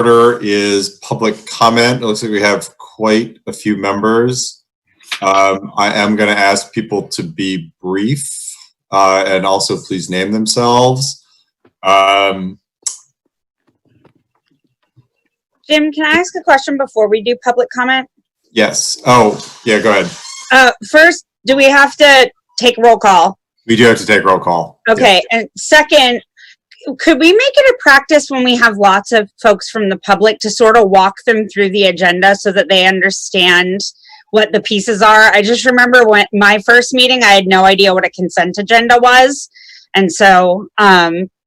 order is public comment. It looks like we have quite a few members. I am going to ask people to be brief and also please name themselves. Jim, can I ask a question before we do public comment? Yes. Oh, yeah, go ahead. First, do we have to take roll call? We do have to take roll call. Okay. Yes. And second, could we make it a practice when we have lots of folks from the public to sort of walk them through the agenda so that they understand what the pieces are? I just remember when my first meeting, I had no idea what a consent agenda was. And so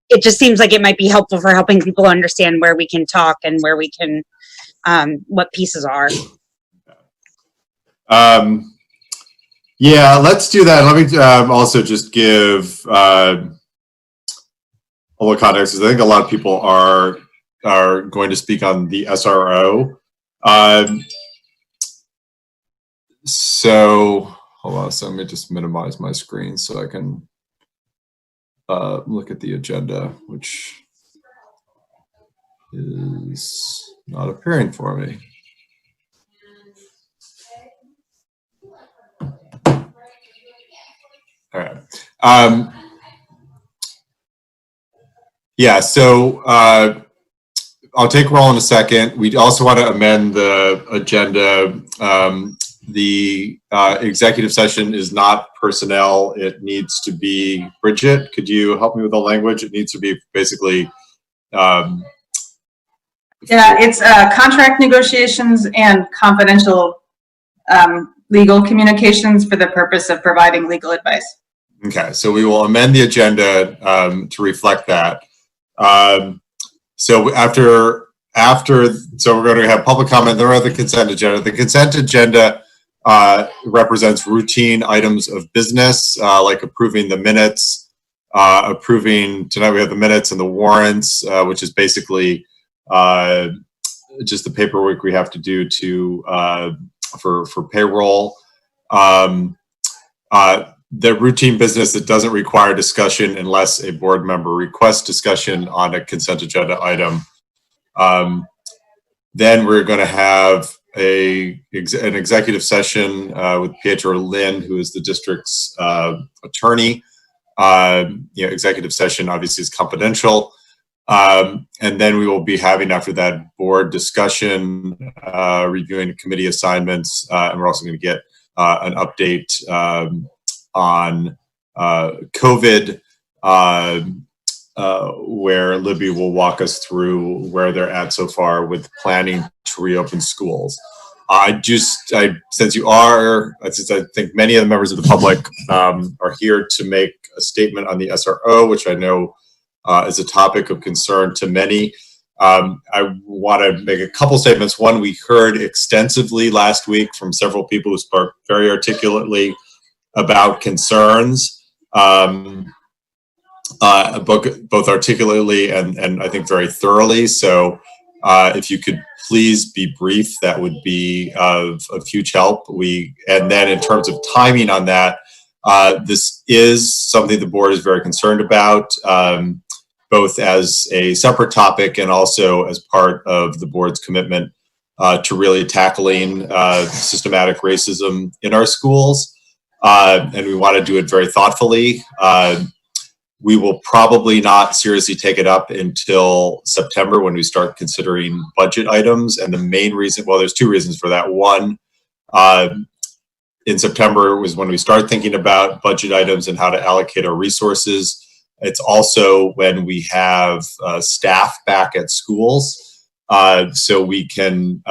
it just seems like it might be helpful for helping people understand where we can talk and where we can, what pieces are. Yeah, let's do that. Let me also just give a little context, because I think a lot of people are going to speak on the SRO. So hold on, so let me just minimize my screen so I can look at the agenda, which is not appearing for me. All right. Yeah, so I'll take roll in a second. We also want to amend the agenda. The executive session is not personnel. It needs to be, Bridget, could you help me with the language? It needs to be basically. Yeah, it's contract negotiations and confidential legal communications for the purpose of providing legal advice. Okay, so we will amend the agenda to reflect that. So so we're going to have public comment. There are the consent agenda. The consent agenda represents routine items of business, like approving the minutes, tonight we have the minutes and the warrants, which is basically just the paperwork we have to do for payroll. The routine business that doesn't require discussion unless a board member requests discussion on a consent agenda item. Then we're going to have an executive session with Pietro Lynn, who is the district's attorney. Executive session obviously is confidential. And then we will be having after that board discussion, reviewing committee assignments, and we're also going to get an update on COVID, where Libby will walk us through where they're at so far with planning to reopen schools. Since I think many of the members of the public are here to make a statement on the SRO, which I know is a topic of concern to many. I want to make a couple statements. One, we heard extensively last week from several people who spoke very articulately about concerns, both articulately and I think very thoroughly. So if you could please be brief, that would be of huge help. And then in terms of timing on that, this is something the board is very concerned about, both as a separate topic and also as part of the board's commitment to really tackling systematic racism in our schools. And we want to do it very thoughtfully. We will probably not seriously take it up until September when we start considering budget items. And the main reason, well, there's two reasons for that. One, in September was when we start thinking about budget items and how to allocate our resources. It's also when we have staff back at schools. So we can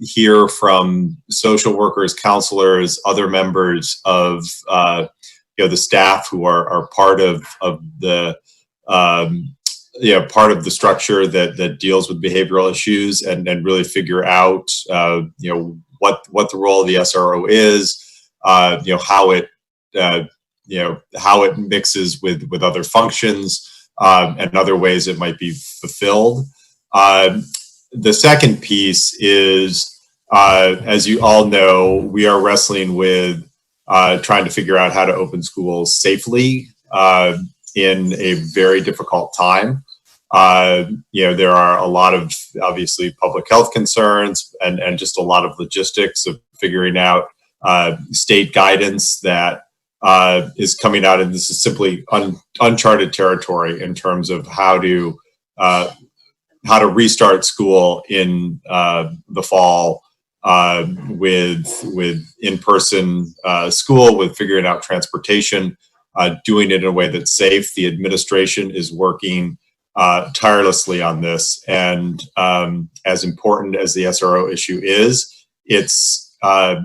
hear from social workers, counselors, other members of the staff who are part of the part of the structure that deals with behavioral issues, and really figure out what the role of the SRO is, how it mixes with other functions, and other ways it might be fulfilled. The second piece is, as you all know, we are wrestling with trying to figure out how to open schools safely in a very difficult time. There are a lot of obviously public health concerns and just a lot of logistics of figuring out state guidance that is coming out, and this is simply uncharted territory in terms of how to restart school in the fall with in-person school, with figuring out transportation, doing it in a way that's safe. The administration is working tirelessly on this, and as important as the SRO issue is, it's of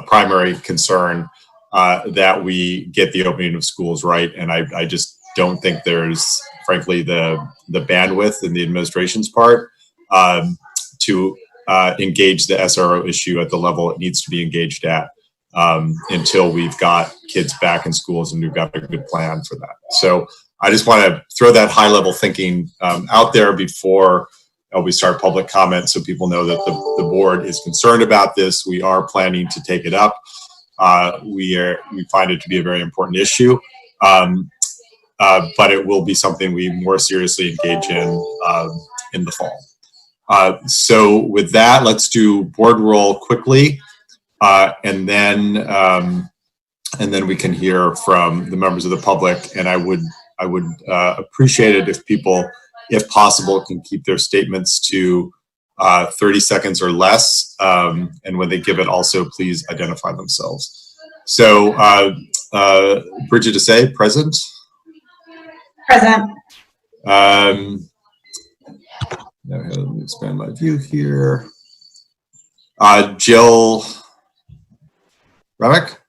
primary concern that we get the opening of schools right. And I just don't think there's, frankly, the bandwidth in the administration's part to engage the SRO issue at the level it needs to be engaged at until we've got kids back in schools and we've got a good plan for that. So I just want to throw that high level thinking out there before we start public comment, so people know that the board is concerned about this. We are planning to take it up. We find it to be a very important issue, but it will be something we more seriously engage in the fall. So with that, let's do board roll quickly, and then we can hear from the members of the public. And I would appreciate it if people, if possible, can keep their statements to 30 seconds or less. And when they give it, also please identify themselves. So Bridget Assay, present. Present. Let me expand my view here. Jill Remick.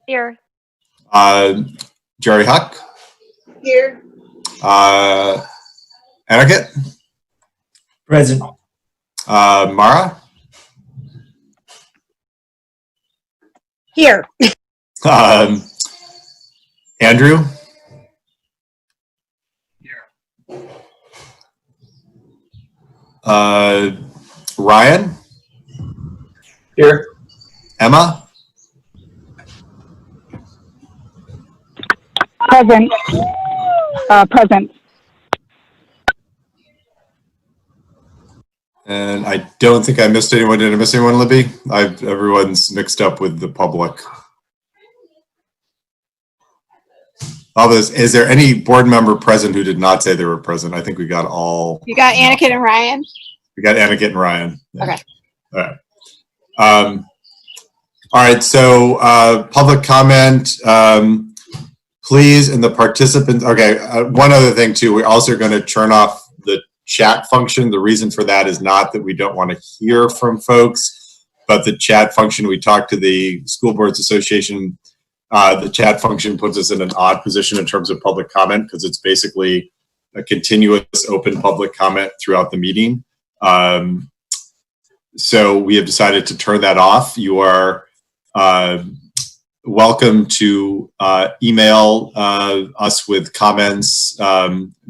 Here. Jerry Huck. Here. Aniket. Present. Mara. Here. Andrew. Here. Ryan. Here. Emma. Present. Present. And I don't think I missed anyone. Did I miss anyone, Libby? Everyone's mixed up with the public. Is there any board member present who did not say they were present? I think we got all. You got Aniket and Ryan? We got Aniket and Ryan. Yeah. Okay. All right. All right, so public comment, please, and the participants. Okay, one other thing too, we're also going to turn off the chat function. The reason for that is not that we don't want to hear from folks, but the chat function, we talked to the School Boards Association, the chat function puts us in an odd position in terms of public comment because it's basically a continuous open public comment throughout the meeting. So we have decided to turn that off. You are welcome to email us with comments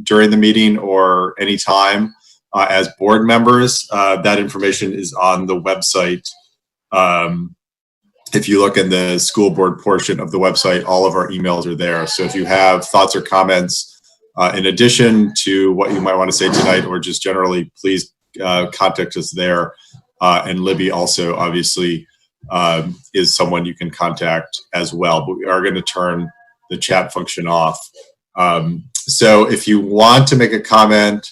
during the meeting or anytime as board members. That information is on the website. If you look in the school board portion of the website, all of our emails are there. So if you have thoughts or comments in addition to what you might want to say tonight or just generally, please contact us there. And Libby also obviously is someone you can contact as well, but we are going to turn the chat function off. So if you want to make a comment,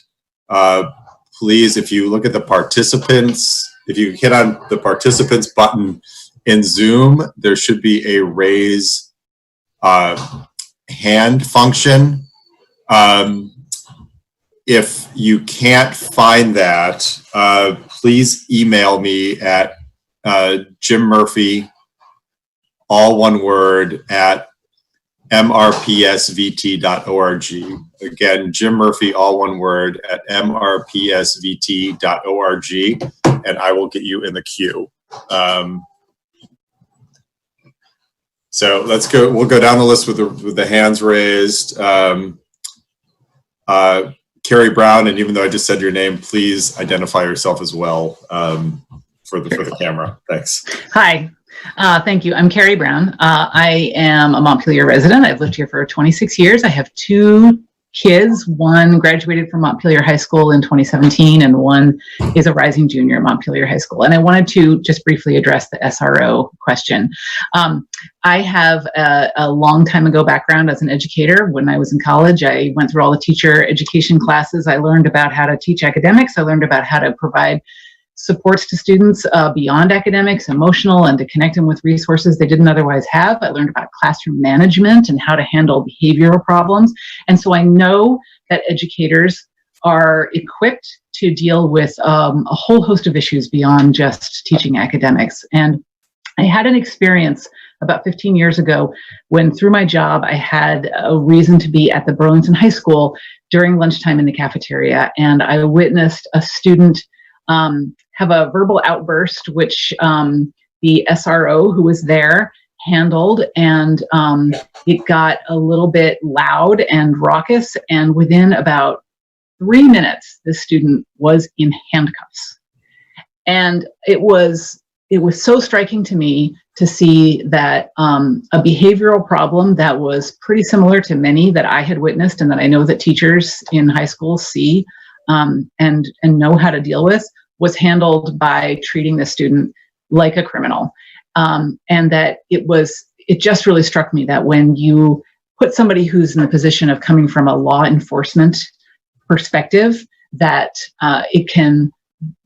please, if you look at the participants, if you hit on the participants button in Zoom, there should be a raise hand function. If you can't find that, please email me at Jim Murphy, all one word, at mrpsvt.org. Again, Jim Murphy, all one word, at mrpsvt.org, and I will get you in the queue. So let's go. We'll go down the list with the hands raised. Carrie Brown, and even though I just said your name, please identify yourself as well for the camera. Thanks. Hi, thank you. I'm Carrie Brown. I am a Montpelier resident. I've lived here for 26 years. I have two kids. One graduated from Montpelier High School in 2017, and one is a rising junior at Montpelier High School. And I wanted to just briefly address the SRO question. I have a long time ago background as an educator. When I was in college, I went through all the teacher education classes. I learned about how to teach academics. I learned about how to provide supports to students beyond academics, emotional, and to connect them with resources they didn't otherwise have. I learned about classroom management and how to handle behavioral problems. And so I know that educators are equipped to deal with a whole host of issues beyond just teaching academics. And I had an experience about 15 years ago when, through my job, I had a reason to be at the Burlington High School during lunchtime in the cafeteria. And I witnessed a student have a verbal outburst, which the SRO who was there handled, and it got a little bit loud and raucous, and within about 3 minutes, the student was in handcuffs. And it was so striking to me to see that a behavioral problem that was pretty similar to many that I had witnessed and that I know that teachers in high school see and know how to deal with, was handled by treating the student like a criminal. And that it just really struck me that when you put somebody who's in the position of coming from a law enforcement perspective, that it can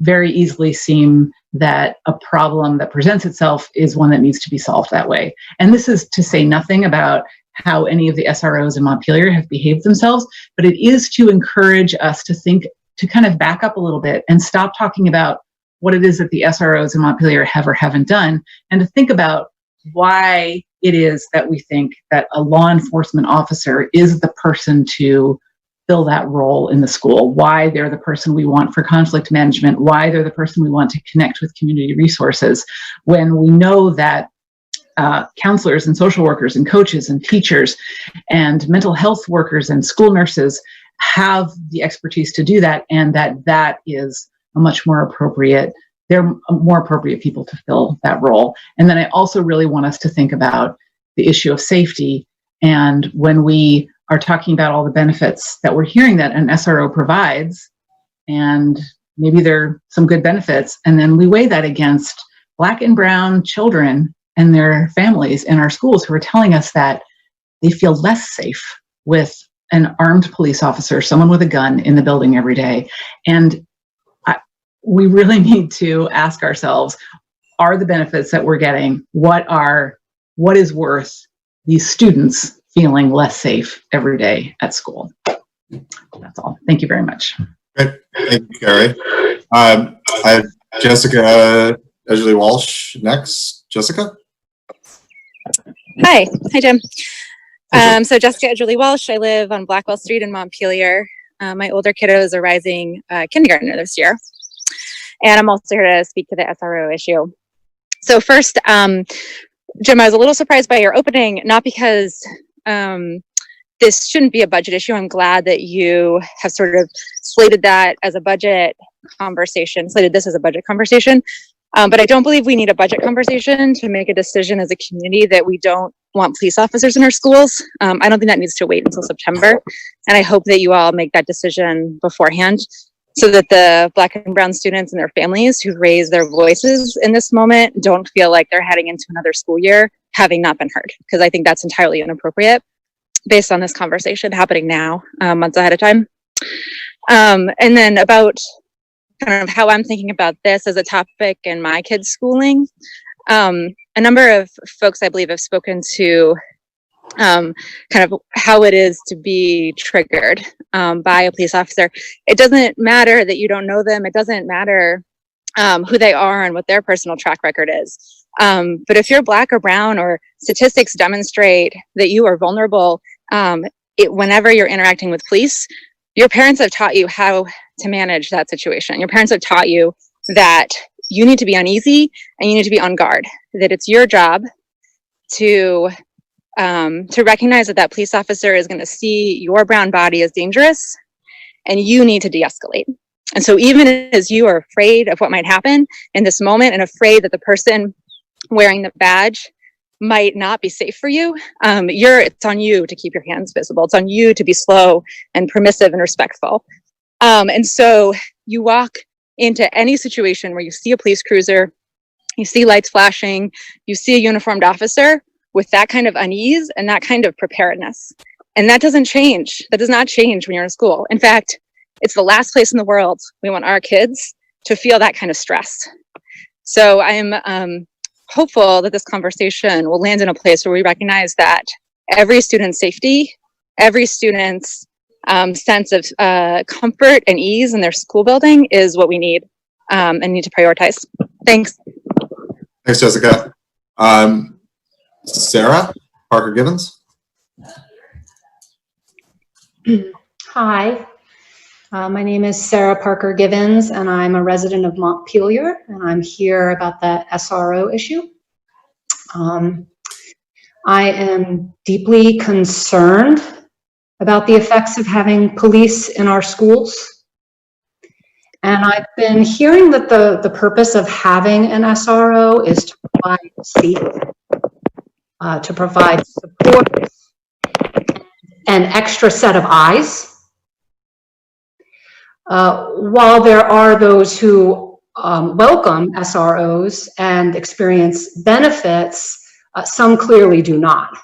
very easily seem that a problem that presents itself is one that needs to be solved that way. And this is to say nothing about how any of the SROs in Montpelier have behaved themselves, but it is to encourage us to think, to kind of back up a little bit and stop talking about what it is that the SROs in Montpelier have or haven't done, and to think about why it is that we think that a law enforcement officer is the person to fill that role in the school, why they're the person we want for conflict management, why they're the person we want to connect with community resources, when we know that counselors and social workers and coaches and teachers and mental health workers and school nurses have the expertise to do that, and that is a much more appropriate, they're more appropriate people to fill that role. And then I also really want us to think about the issue of safety. And when we are talking about all the benefits that we're hearing that an SRO provides, and maybe there are some good benefits, and then we weigh that against Black and brown children and their families in our schools who are telling us that they feel less safe with an armed police officer, someone with a gun in the building every day. And we really need to ask ourselves, are the benefits that we're getting, what is worth these students feeling less safe every day at school? That's all. Thank you very much. Great. Thank you, Carrie. I have Jessica Edgley Walsh next. Jessica? Hi, Jim. So Jessica Edgley Walsh. I live on Blackwell Street in Montpelier. My older kiddo is a rising kindergartner this year. And I'm also here to speak to the SRO issue. So first, Jim, I was a little surprised by your opening, not because this shouldn't be a budget issue. I'm glad that you have sort of slated this as a budget conversation. But I don't believe we need a budget conversation to make a decision as a community that we don't want police officers in our schools. I don't think that needs to wait until September. And I hope that you all make that decision beforehand so that the Black and brown students and their families who raise their voices in this moment don't feel like they're heading into another school year having not been heard. Because I think that's entirely inappropriate based on this conversation happening now, months ahead of time. And then about kind of how I'm thinking about this as a topic in my kids' schooling. A number of folks, I believe, have spoken to kind of how it is to be triggered by a police officer. It doesn't matter that you don't know them. It doesn't matter who they are and what their personal track record is. But if you're Black or brown, or statistics demonstrate that you are vulnerable whenever you're interacting with police, your parents have taught you how to manage that situation. Your parents have taught you that you need to be uneasy and you need to be on guard, that it's your job to recognize that police officer is going to see your brown body as dangerous and you need to de-escalate. And so even as you are afraid of what might happen in this moment and afraid that the person wearing the badge might not be safe for you, it's on you to keep your hands visible. It's on you to be slow and permissive and respectful. And so you walk into any situation where you see a police cruiser, you see lights flashing, you see a uniformed officer with that kind of unease and that kind of preparedness. And that doesn't change. That does not change when you're in school. In fact, it's the last place in the world we want our kids to feel that kind of stress. So I'm hopeful that this conversation will land in a place where we recognize that every student's safety, every student's sense of comfort and ease in their school building is what we need and need to prioritize. Thanks. Thanks, Jessica. Sarah Parker-Givens. Hi, my name is Sarah Parker-Givens, and I'm a resident of Montpelier, and I'm here about the SRO issue. I am deeply concerned about the effects of having police in our schools. And I've been hearing that the purpose of having an SRO is to provide safety, to provide support, an extra set of eyes. While there are those who welcome SROs and experience benefits, some clearly do not.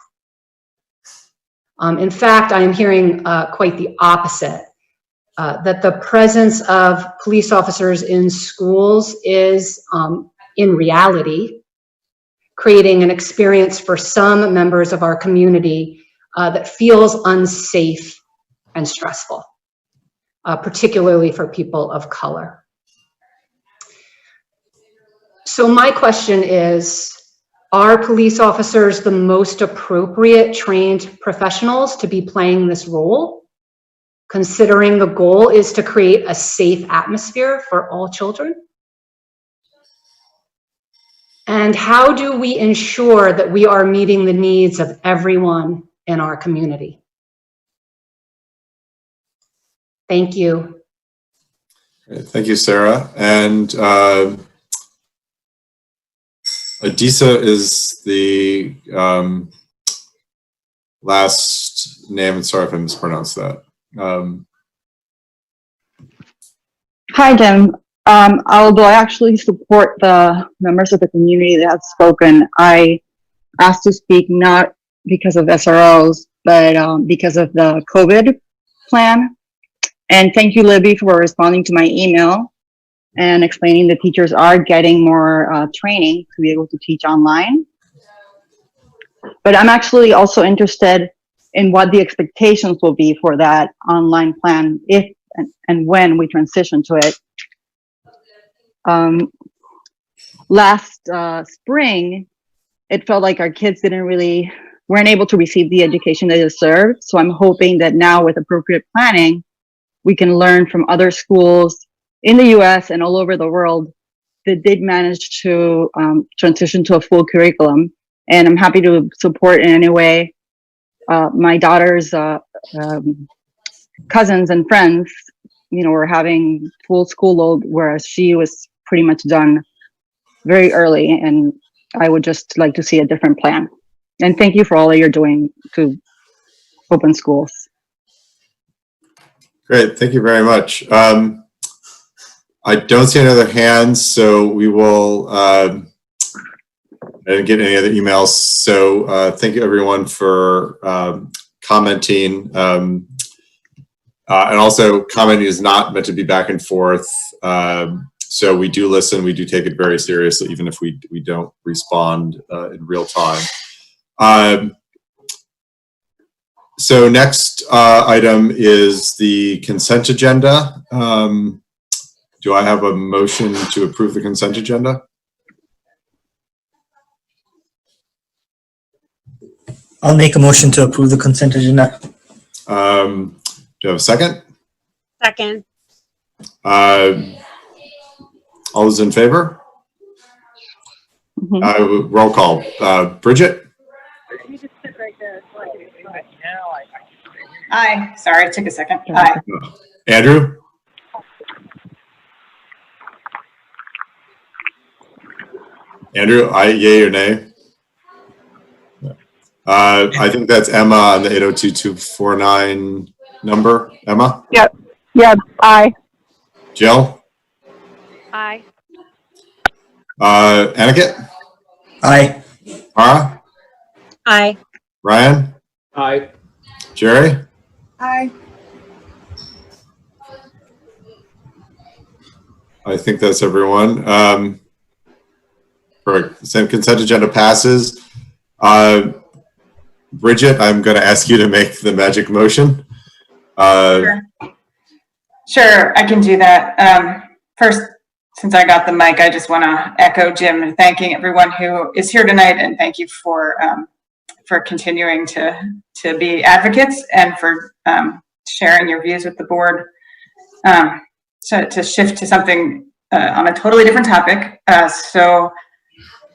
In fact, I am hearing quite the opposite, that the presence of police officers in schools is, in reality, creating an experience for some members of our community that feels unsafe and stressful, particularly for people of color. So my question is, are police officers the most appropriate trained professionals to be playing this role, considering the goal is to create a safe atmosphere for all children? And how do we ensure that we are meeting the needs of everyone in our community? Thank you. Thank you, Sarah. And Adisa is the last name, and sorry if I mispronounced that. Hi, Jim. Although I actually support the members of the community that have spoken, I asked to speak not because of SROs, but because of the COVID plan. And thank you, Libby, for responding to my email and explaining that teachers are getting more training to be able to teach online. But I'm actually also interested in what the expectations will be for that online plan if and when we transition to it. Last spring, it felt like our kids weren't able to receive the education they deserved. So I'm hoping that now with appropriate planning, we can learn from other schools in the US and all over the world that did manage to transition to a full curriculum. And I'm happy to support in any way. My daughter's cousins and friends, were having full school load, whereas she was pretty much done very early. And I would just like to see a different plan. And thank you for all that you're doing to open schools. Great, thank you very much. I don't see any other hands, so we will, I didn't get any other emails. So thank you everyone for commenting. And also commenting is not meant to be back and forth. So we do listen, we do take it very seriously, even if we don't respond in real time. So next item is the consent agenda. Do I have a motion to approve the consent agenda? I'll make a motion to approve the consent agenda. Do you have a second? Second. All those in favor? Roll call. Bridget? Aye. Sorry, it took a second. Aye. Andrew? Andrew, yay or nay? I think that's Emma on the 802-249 number. Emma? Yep. Yep. Aye. Jill? Aye. Aniket? Aye. Mara? Aye. Ryan? Aye. Jerry? Aye. I think that's everyone. Correct. Same consent agenda passes. Bridget, I'm going to ask you to make the magic motion. Sure, I can do that. First, since I got the mic, I just want to echo Jim and thanking everyone who is here tonight, and thank you for continuing to be advocates and for sharing your views with the board. To shift to something on a totally different topic. So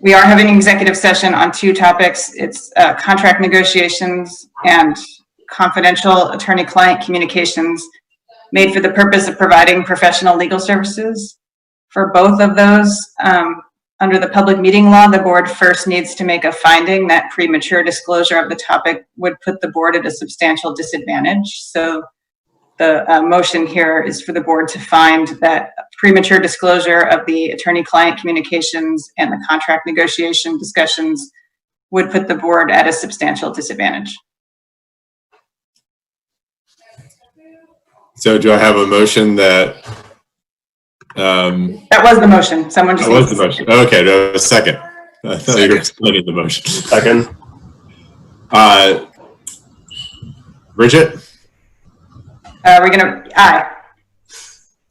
we are having an executive session on two topics. It's contract negotiations and confidential attorney-client communications made for the purpose of providing professional legal services. For both of those, under the public meeting law, the board first needs to make a finding that premature disclosure of the topic would put the board at a substantial disadvantage. So the motion here is for the board to find that premature disclosure of the attorney-client communications and the contract negotiation discussions would put the board at a substantial disadvantage. So do I have a motion that... that was the motion. Someone just... That was the motion. Okay, do I have a second? I thought you were explaining the motion. Second. Bridget? We're gonna... Aye.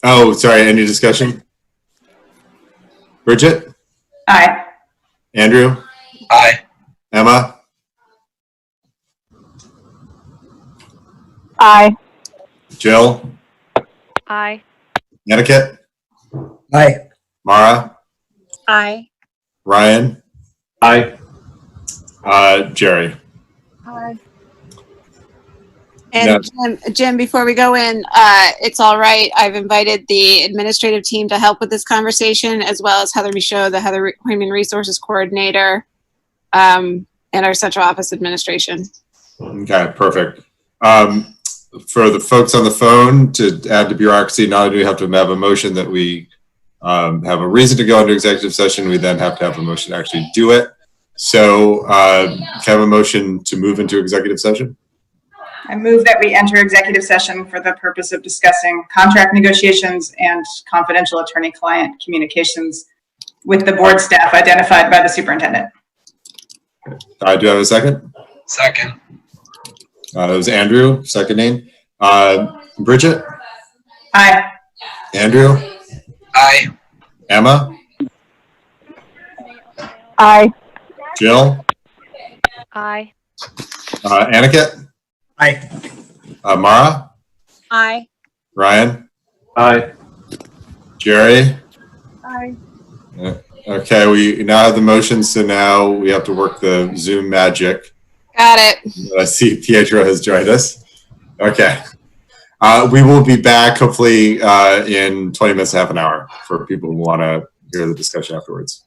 Oh, sorry, any discussion? Bridget? Aye. Andrew? Aye. Emma? Aye. Jill? Aye. Aniket? Aye. Mara? Aye. Ryan? Aye. Jerry? Aye. And Jim, before we go in, it's all right. I've invited the administrative team to help with this conversation, as well as Heather Michaud, the Heather Human Resources Coordinator, and our central office administration. Okay, perfect. For the folks on the phone, to add to bureaucracy, not only do we have to have a motion that we have a reason to go into executive session, we then have to have a motion to actually do it. So can I have a motion to move into executive session? I move that we enter executive session for the purpose of discussing contract negotiations and confidential attorney-client communications with the board staff identified by the superintendent. Do I have a second? Second. That was Andrew, seconding. Bridget? Aye. Andrew? Aye. Emma? Aye. Jill? Aye. Aniket? Aye. Mara? Aye. Ryan? Aye. Jerry? Aye. Okay, we now have the motion, so now we have to work the Zoom magic. Got it. I see Pietro has joined us. Okay. We will be back hopefully in 20 minutes, half an hour for people who want to hear the discussion afterwards.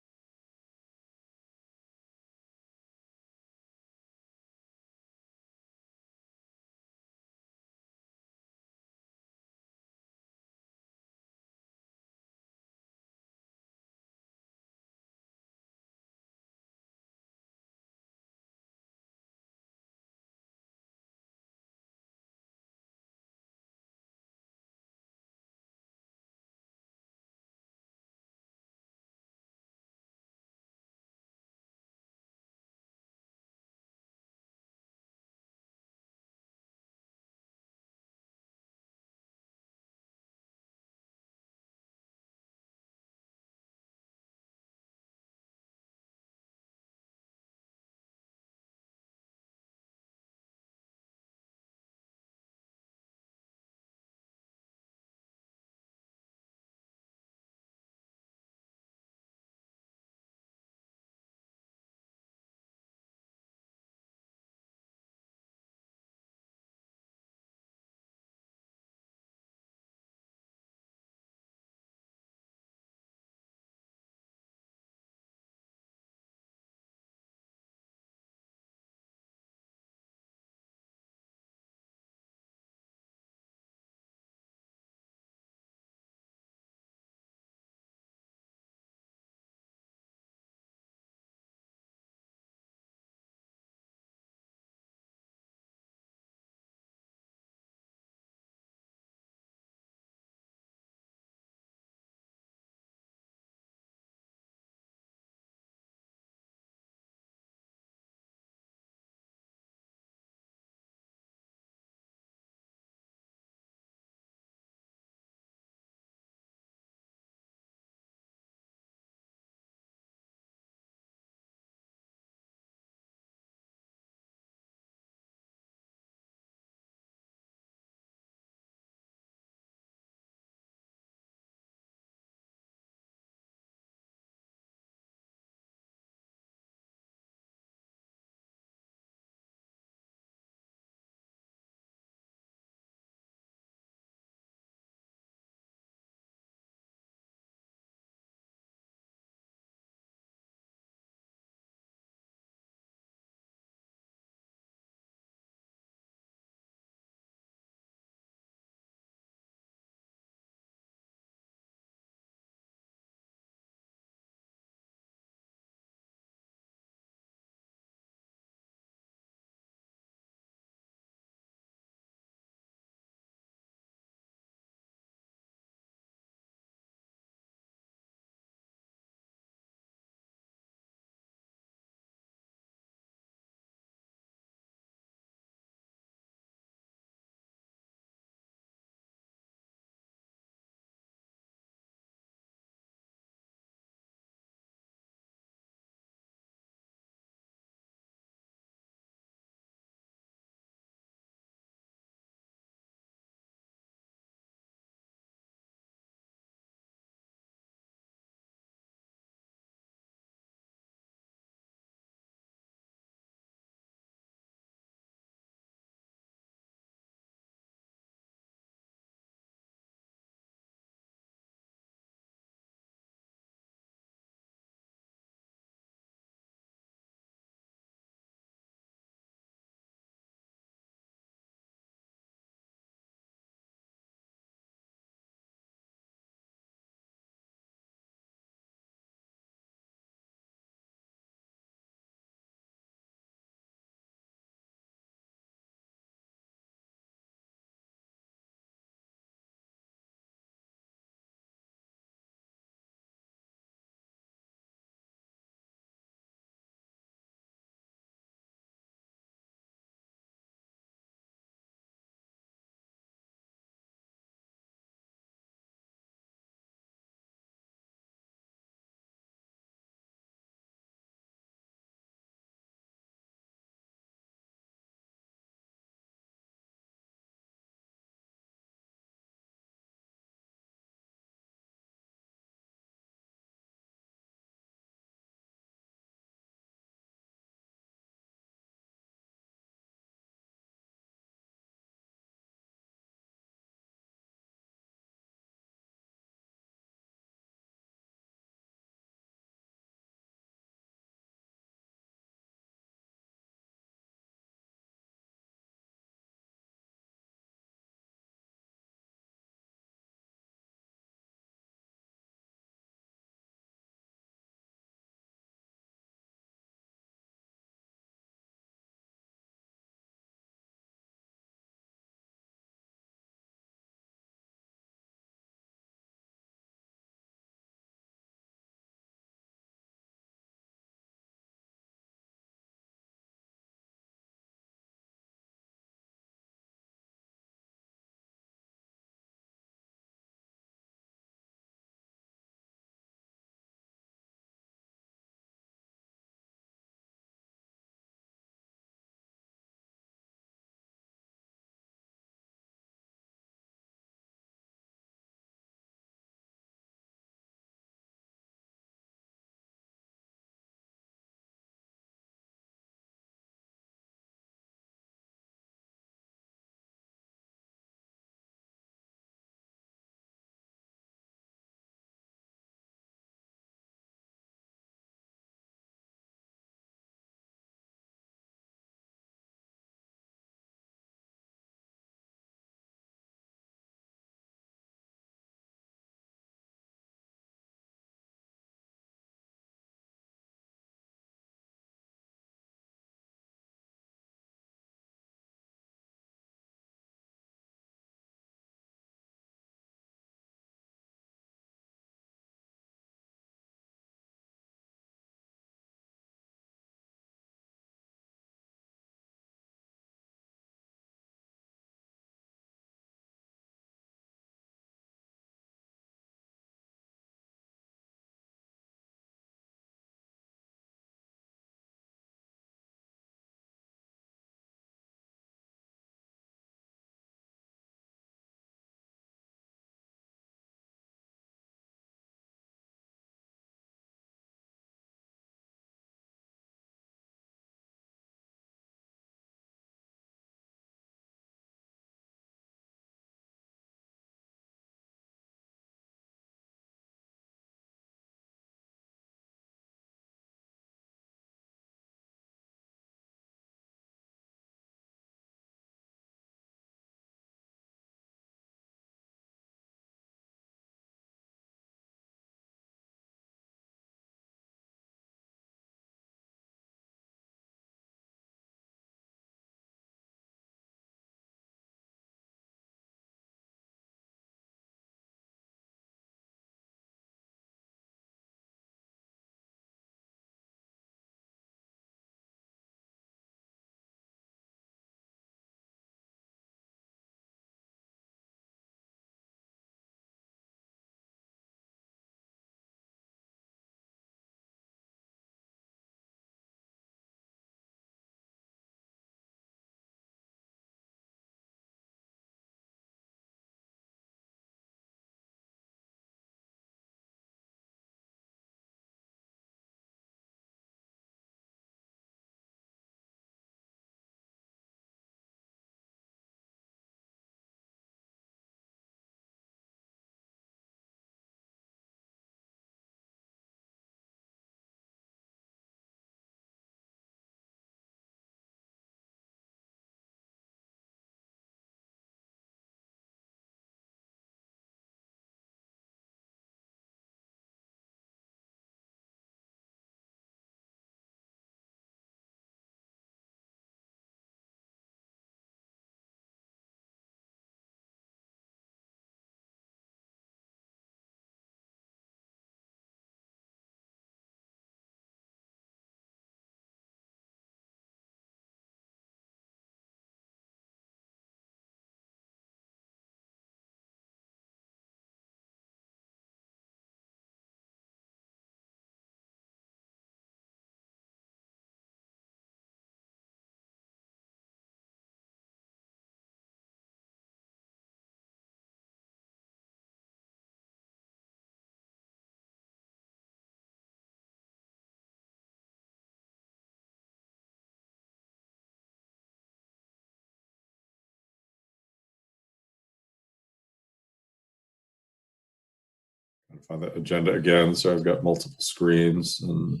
Find the agenda again. So I've got multiple screens and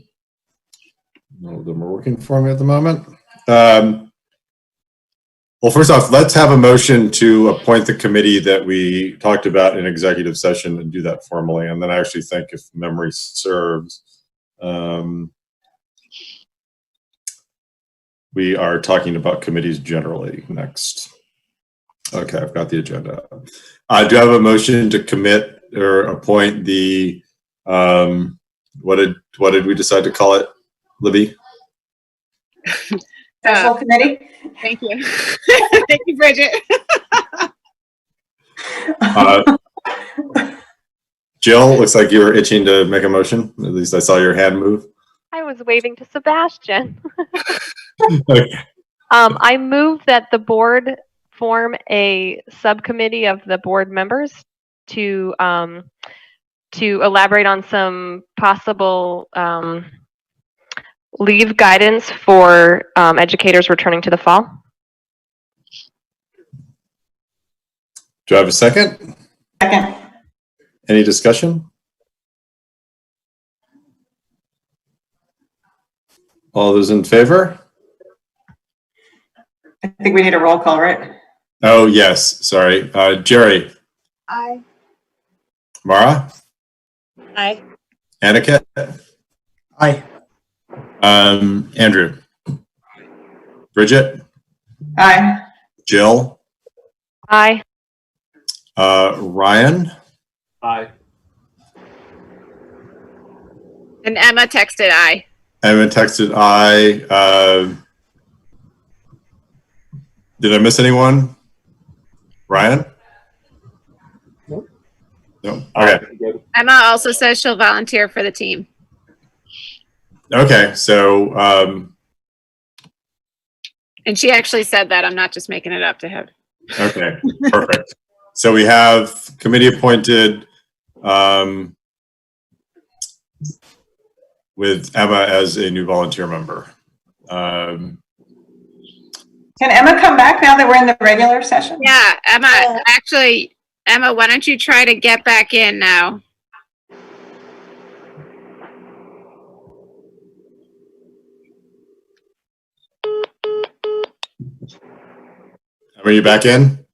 none of them are working for me at the moment. Well, first off, let's have a motion to appoint the committee that we talked about in executive session and do that formally. And then I actually think, if memory serves, we are talking about committees generally next. Okay, I've got the agenda. Do I have a motion to commit or appoint the, what did we decide to call it, Libby? Special committee? Thank you. Thank you, Bridget. Jill, looks like you were itching to make a motion. At least I saw your hand move. I was waving to Sebastian. Okay. I move that the board form a subcommittee of the board members to elaborate on some possible leave guidance for educators returning to the fall. Do I have a second? Second. Any discussion? All those in favor? I think we need a roll call, right? Oh, yes. Sorry. Jerry. Aye. Mara? Aye. Annika? Aye. Andrew? Bridget? Aye. Jill? Aye. Ryan? Aye. And Emma texted aye. Emma texted aye. Did I miss anyone? Ryan? Nope. No. Okay. Emma also says she'll volunteer for the team. Okay. So, And she actually said that. I'm not just making it up to have. okay. Perfect. So we have committee appointed with Emma as a new volunteer member. Can Emma come back now that we're in the regular session? Yeah, Emma, actually, Emma, why don't you try to get back in now? Are you back in?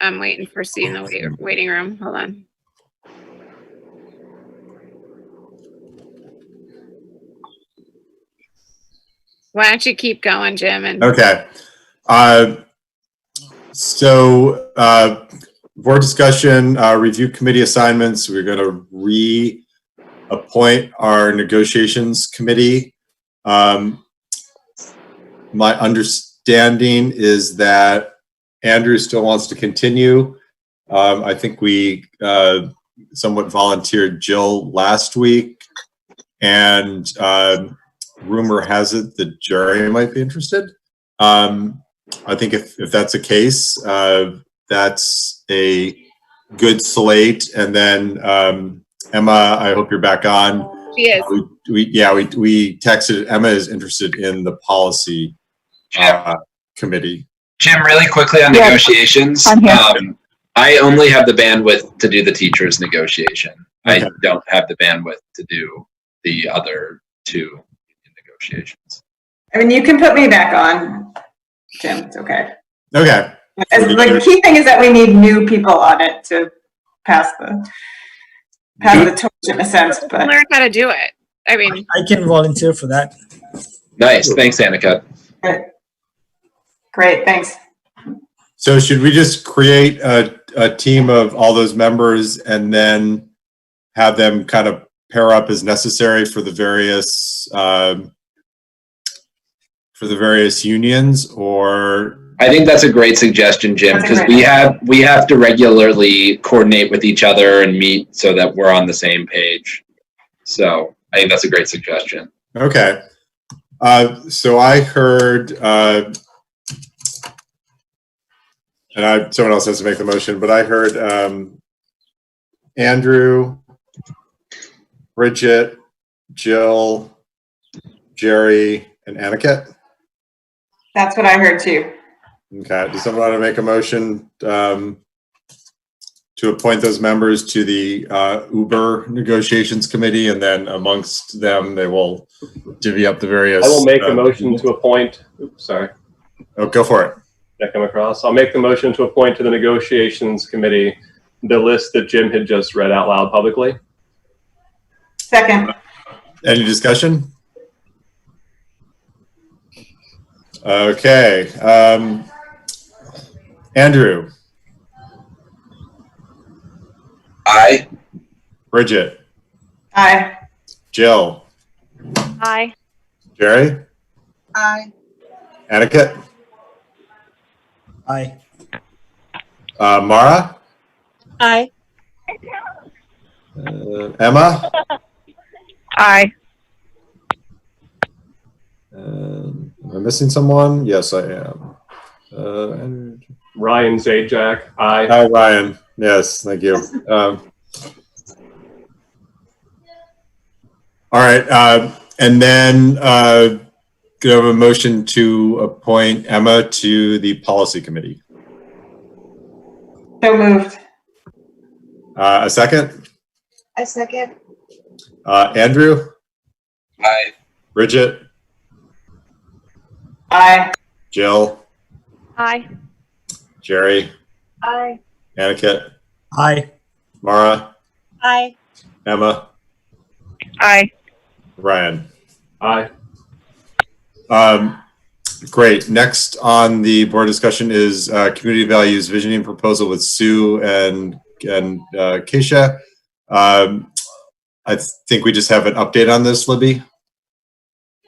I'm waiting for C in the waiting room. Hold on. Why don't you keep going, Jim? And Okay. Board discussion, review committee assignments. We're going to reappoint our negotiations committee. My understanding is that Andrew still wants to continue. I think we somewhat volunteered Jill last week, and rumor has it that Jerry might be interested. I think if that's the case, that's a good slate. And then Emma, I hope you're back on. she is. We texted Emma is interested in the policy committee. Jim, really quickly on negotiations. I'm here. I only have the bandwidth to do the teachers negotiation. Okay. I don't have the bandwidth to do the other two negotiations. I mean, you can put me back on, Jim. It's okay. Okay. The key thing is that we need new people on it to pass the torch in a sense. But Learn how to do it. I mean, I can volunteer for that. Nice. Thanks, Annika. great, thanks. So should we just create a team of all those members and then have them kind of pair up as necessary for the various unions? Or I think that's a great suggestion, Jim, because we have to regularly coordinate with each other and meet so that we're on the same page. So I think that's a great suggestion. okay. So I heard, and someone else has to make the motion, but I heard Andrew, Bridget, Jill, Jerry, and Annika. That's what I heard too. Okay. Does someone want to make a motion to to appoint those members to the Uber negotiations committee, and then amongst them, they will divvy up the various. I will make a motion to appoint. Oops, sorry. Oh, go for it. Did I come across? I'll make the motion to appoint to the negotiations committee the list that Jim had just read out loud publicly. Second. Any discussion? Okay. Andrew. Aye. Bridget. Aye. Jill. Aye. Jerry. Aye. Aniket. Aye. Mara. Aye. Emma. Aye. Am I missing someone? Yes, I am. Ryan Zajac, aye. Hi, Ryan. Yes, thank you. All right, and then could I have a motion to appoint Emma to the policy committee? So moved. A second? A second. Andrew? Aye. Bridget? Aye. Jill? Aye. Jerry? Aye. Aniket? Aye. Mara? Aye. Emma? Aye. Ryan? Aye. Great. Next on the board discussion is community values visioning proposal with Sue and Keisha. I think we just have an update on this, Libby.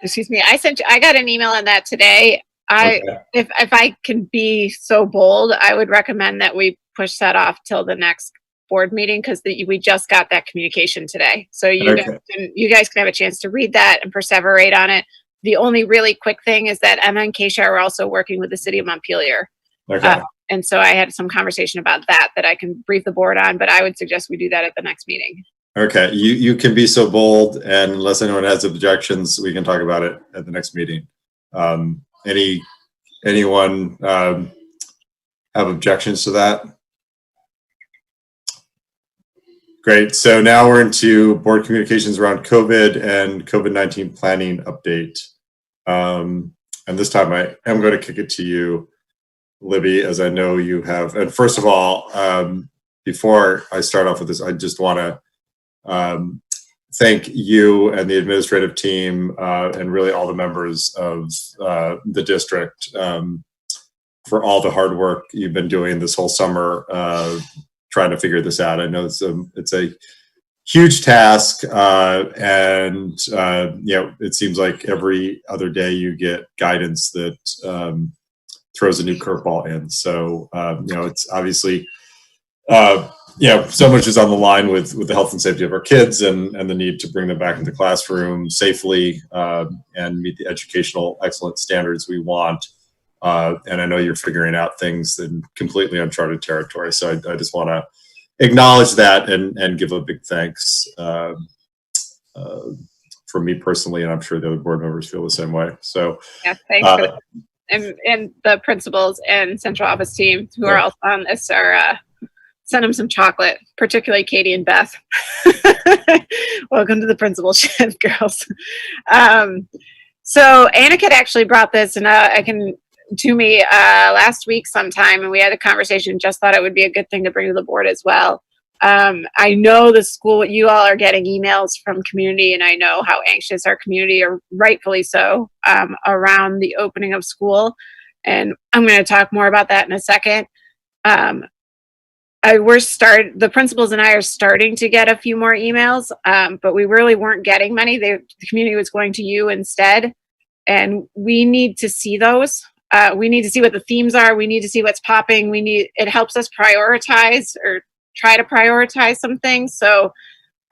Excuse me. I got an email on that today. Okay. If I can be so bold, I would recommend that we push that off till the next board meeting, because we just got that communication today. So you guys can have a chance to read that and perseverate on it. The only really quick thing is that Emma and Keisha are also working with the city of Montpelier. Okay. And so I had some conversation about that I can brief the board on, but I would suggest we do that at the next meeting. Okay. You can be so bold, and unless anyone has objections, we can talk about it at the next meeting. Anyone have objections to that? Great. So now we're into board communications around COVID and COVID-19 planning update. And this time I am going to kick it to you, Libby, as I know you have. And first of all, before I start off with this, I just want to thank you and the administrative team and really all the members of the district for all the hard work you've been doing this whole summer trying to figure this out. I know it's a huge task, and it seems like every other day you get guidance that throws a new curveball in. So it's obviously so much is on the line with the health and safety of our kids and the need to bring them back into the classroom safely and meet the educational excellence standards we want. And I know you're figuring out things in completely uncharted territory. So I just want to acknowledge that and give a big thanks from me personally, and I'm sure the other board members feel the same way. So yeah, thanks for that. And the principals and central office team who are also on this are send them some chocolate, particularly Katie and Beth. Welcome to the principalship, girls. So Aniket actually brought this to me last week sometime, and we had a conversation. Just thought it would be a good thing to bring to the board as well. I know the school, you all are getting emails from community, and I know how anxious our community are, rightfully so, around the opening of school. And I'm going to talk more about that in a second. The principals and I are starting to get a few more emails, but we really weren't getting many. The community was going to you instead, and we need to see those. We need to see what the themes are. We need to see what's popping. It helps us prioritize or try to prioritize some things. So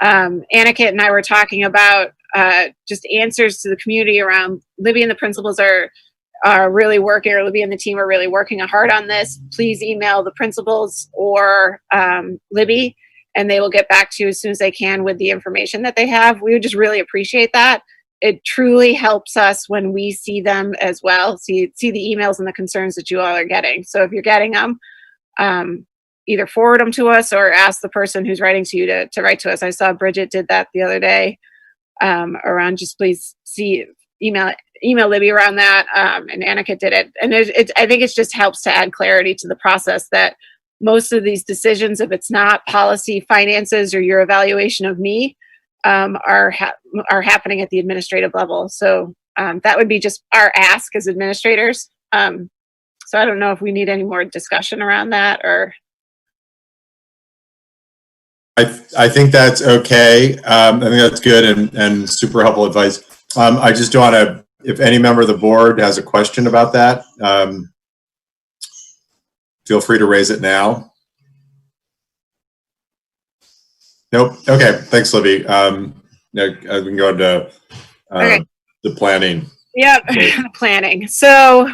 Aniket and I were talking about just answers to the community around Libby and the principals are really working, or Libby and the team are really working hard on this. Please email the principals or Libby, and they will get back to you as soon as they can with the information that they have. We would just really appreciate that. It truly helps us when we see them as well, see the emails and the concerns that you all are getting. So if you're getting them, either forward them to us or ask the person who's writing to you to write to us. I saw Bridget did that the other day around just please email Libby around that, and Annika did it. And I think it just helps to add clarity to the process that most of these decisions, if it's not policy, finances, or your evaluation of me, are happening at the administrative level. So that would be just our ask as administrators. So I don't know if we need any more discussion around that, or. I think that's okay. I think that's good and super helpful advice. I just want to, if any member of the board has a question about that, feel free to raise it now. Nope. Okay. Thanks, Libby. We can go into Okay. the planning. Yep, planning. So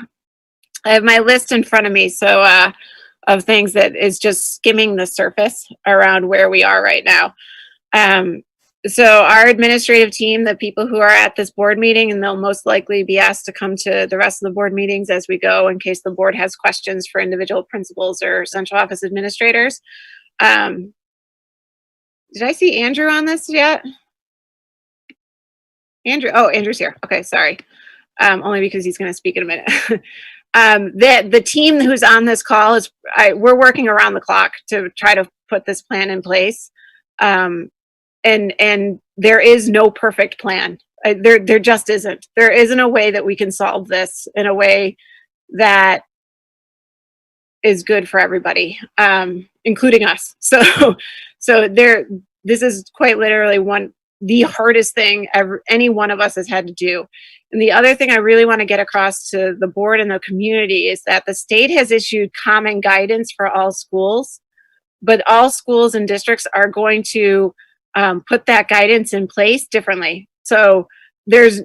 I have my list in front of me. So of things that is just skimming the surface around where we are right now. So our administrative team, the people who are at this board meeting, and they'll most likely be asked to come to the rest of the board meetings as we go in case the board has questions for individual principals or central office administrators. Did I see Andrew on this yet? Andrew, oh, Andrew's here. Okay, sorry. Only because he's going to speak in a minute. The team who's on this call is, we're working around the clock to try to put this plan in place. And there is no perfect plan. There just isn't. There isn't a way that we can solve this in a way that is good for everybody, including us. So this is quite literally the hardest thing any one of us has had to do. And the other thing I really want to get across to the board and the community is that the state has issued common guidance for all schools, but all schools and districts are going to put that guidance in place differently. So there's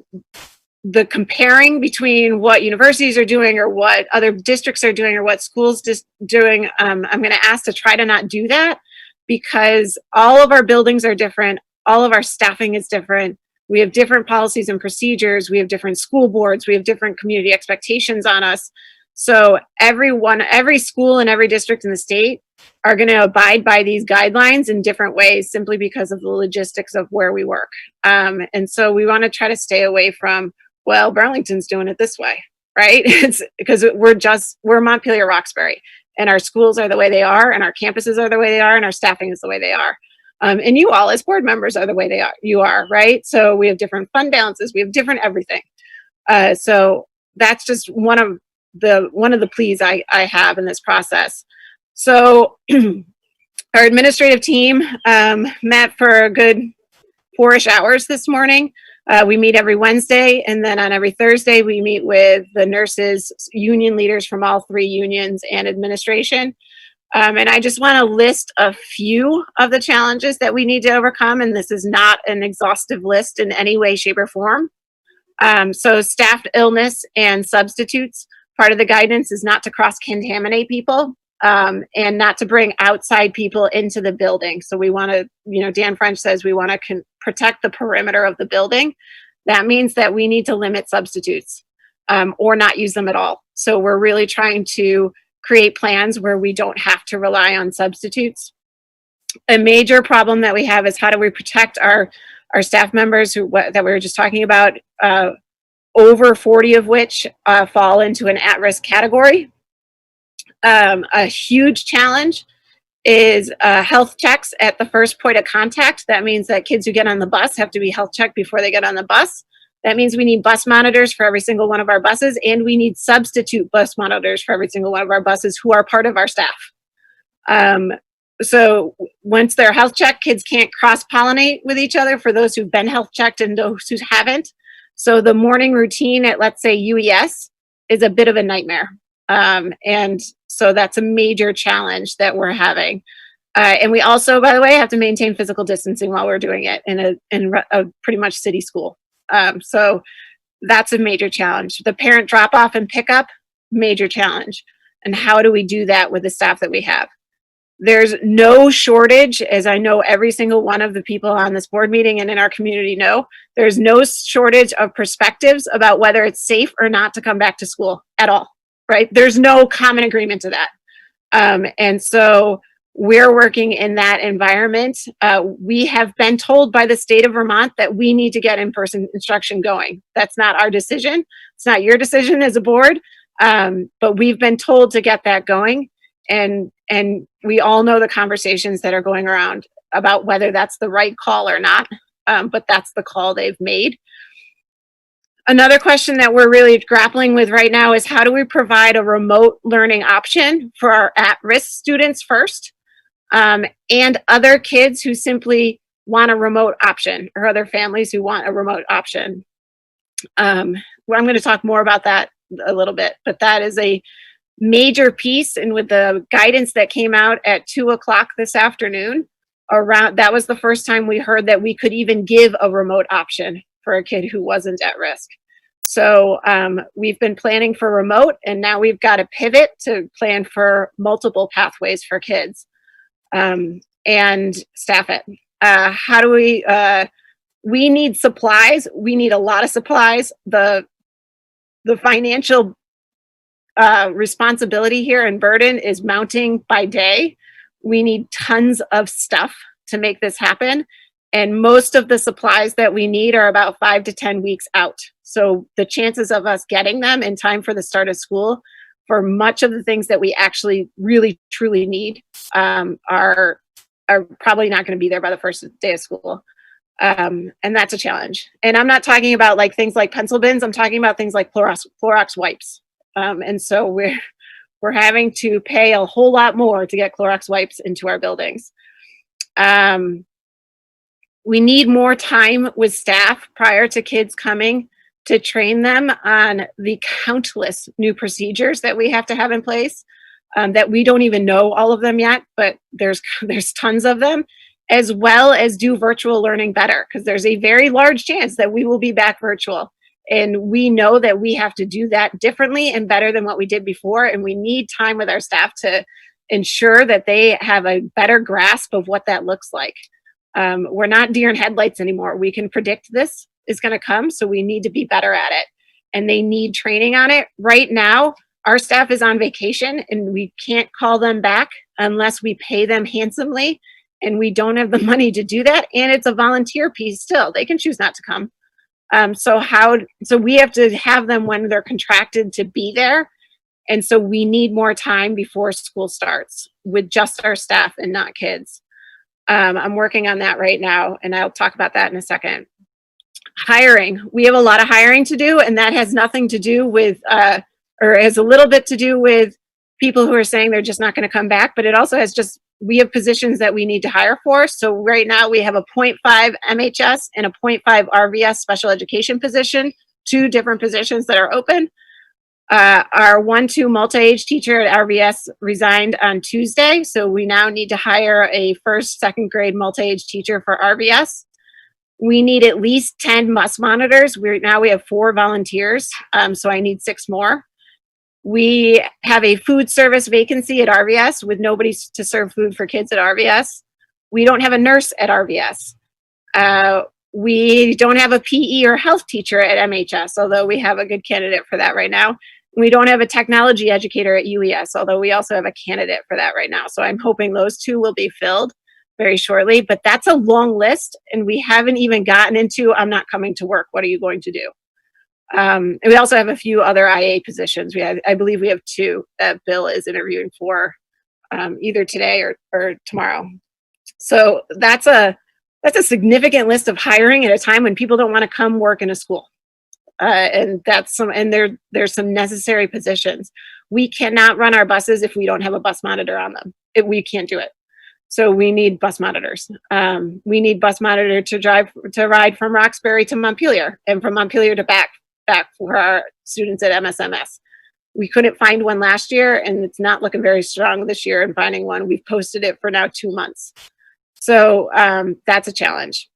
the comparing between what universities are doing or what other districts are doing or what schools just doing. I'm going to ask to try to not do that, because all of our buildings are different. All of our staffing is different. We have different policies and procedures. We have different school boards. We have different community expectations on us. So every school and every district in the state are going to abide by these guidelines in different ways simply because of the logistics of where we work. And so we want to try to stay away from, well, Burlington's doing it this way, right? It's because we're Montpelier-Roxbury, and our schools are the way they are, and our campuses are the way they are, and our staffing is the way they are. And you all as board members are the way you are, right? So we have different fund balances, we have different everything. So that's just one of the pleas I have in this process. So our administrative team met for a good 4-ish hours this morning. We meet every Wednesday, and then on every Thursday we meet with the nurses union leaders from all 3 unions and administration. And I just want to list a few of the challenges that we need to overcome. And this is not an exhaustive list in any way, shape, or form. So staff illness and substitutes, part of the guidance is not to cross-contaminate people and not to bring outside people into the building. So we want to, Dan French says we want to protect the perimeter of the building. That means that we need to limit substitutes or not use them at all. So we're really trying to create plans where we don't have to rely on substitutes. A major problem that we have is how do we protect our staff members that we were just talking about, over 40 of which fall into an at-risk category. A huge challenge is health checks at the first point of contact. That means that kids who get on the bus have to be health checked before they get on the bus. That means we need bus monitors for every single one of our buses, and we need substitute bus monitors for every single one of our buses who are part of our staff. So once they're health checked, kids can't cross-pollinate with each other for those who've been health checked and those who haven't. So the morning routine at, let's say, UES is a bit of a nightmare. And so that's a major challenge that we're having. And we also, by the way, have to maintain physical distancing while we're doing it in a pretty much city school. So that's a major challenge. The parent drop off and pickup, major challenge. And how do we do that with the staff that we have? There's no shortage, as I know every single one of the people on this board meeting and in our community know, there's no shortage of perspectives about whether it's safe or not to come back to school at all, right? There's no common agreement to that. And so we're working in that environment. We have been told by the state of Vermont that we need to get in-person instruction going. That's not our decision. It's not your decision as a board, but we've been told to get that going. And we all know the conversations that are going around about whether that's the right call or not, but that's the call they've made. Another question that we're really grappling with right now is how do we provide a remote learning option for our at-risk students first, and other kids who simply want a remote option, or other families who want a remote option. I'm going to talk more about that a little bit, but that is a major piece. And with the guidance that came out at 2:00 this afternoon, that was the first time we heard that we could even give a remote option for a kid who wasn't at risk. So we've been planning for remote, and now we've got to pivot to plan for multiple pathways for kids and staff it. How do we need supplies. We need a lot of supplies. The financial responsibility here and burden is mounting by day. We need tons of stuff to make this happen. And most of the supplies that we need are about 5 to 10 weeks out. So the chances of us getting them in time for the start of school for much of the things that we actually really truly need are probably not going to be there by the first day of school. And that's a challenge. And I'm not talking about like things like pencil bins. I'm talking about things like Clorox wipes. And so we're having to pay a whole lot more to get Clorox wipes into our buildings. We need more time with staff prior to kids coming to train them on the countless new procedures that we have to have in place, that we don't even know all of them yet, but there's tons of them, as well as do virtual learning better, because there's a very large chance that we will be back virtual. And we know that we have to do that differently and better than what we did before. And we need time with our staff to ensure that they have a better grasp of what that looks like. We're not deer in headlights anymore. We can predict this is going to come, so we need to be better at it. And they need training on it. Right now, our staff is on vacation, and we can't call them back unless we pay them handsomely. And we don't have the money to do that. And it's a volunteer piece still. They can choose not to come. So we have to have them when they're contracted to be there. And so we need more time before school starts with just our staff and not kids. I'm working on that right now, and I'll talk about that in a second. Hiring. We have a lot of hiring to do, and that has nothing to do with, or has a little bit to do with people who are saying they're just not going to come back, but it also has we have positions that we need to hire for. So right now we have a 0.5 MHS and a 0.5 RVS special education position, 2 different positions that are open. Our 1-2 multi-age teacher at RVS resigned on Tuesday, so we now need to hire a 1st, 2nd grade multi-age teacher for RVS. We need at least 10 bus monitors. Now we have 4 volunteers, so I need 6 more. We have a food service vacancy at RVS with nobody to serve food for kids at RVS. We don't have a nurse at RVS. We don't have a PE or health teacher at MHS, although we have a good candidate for that right now. We don't have a technology educator at UES, although we also have a candidate for that right now. So I'm hoping those 2 will be filled very shortly, but that's a long list, and we haven't even gotten into, I'm not coming to work, what are you going to do? And we also have a few other IA positions. I believe we have 2 that Bill is interviewing for either today or tomorrow. So that's a significant list of hiring at a time when people don't want to come work in a school. And there's some necessary positions. We cannot run our buses if we don't have a bus monitor on them. We can't do it. So we need bus monitors. We need bus monitor to ride from Roxbury to Montpelier, and from Montpelier to back for our students at MSMS. We couldn't find one last year, and it's not looking very strong this year in finding one. We've posted it for now 2 months. So that's a challenge.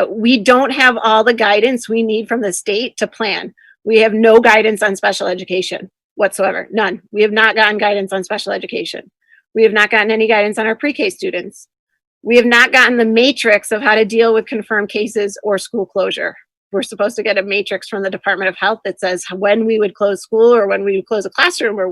We don't have all the guidance we need from the state to plan. We have no guidance on special education whatsoever, none. We have not gotten guidance on special education. We have not gotten any guidance on our pre-K students. We have not gotten the matrix of how to deal with confirmed cases or school closure. We're supposed to get a matrix from the Department of Health that says when we would close school, or when we would close a classroom, or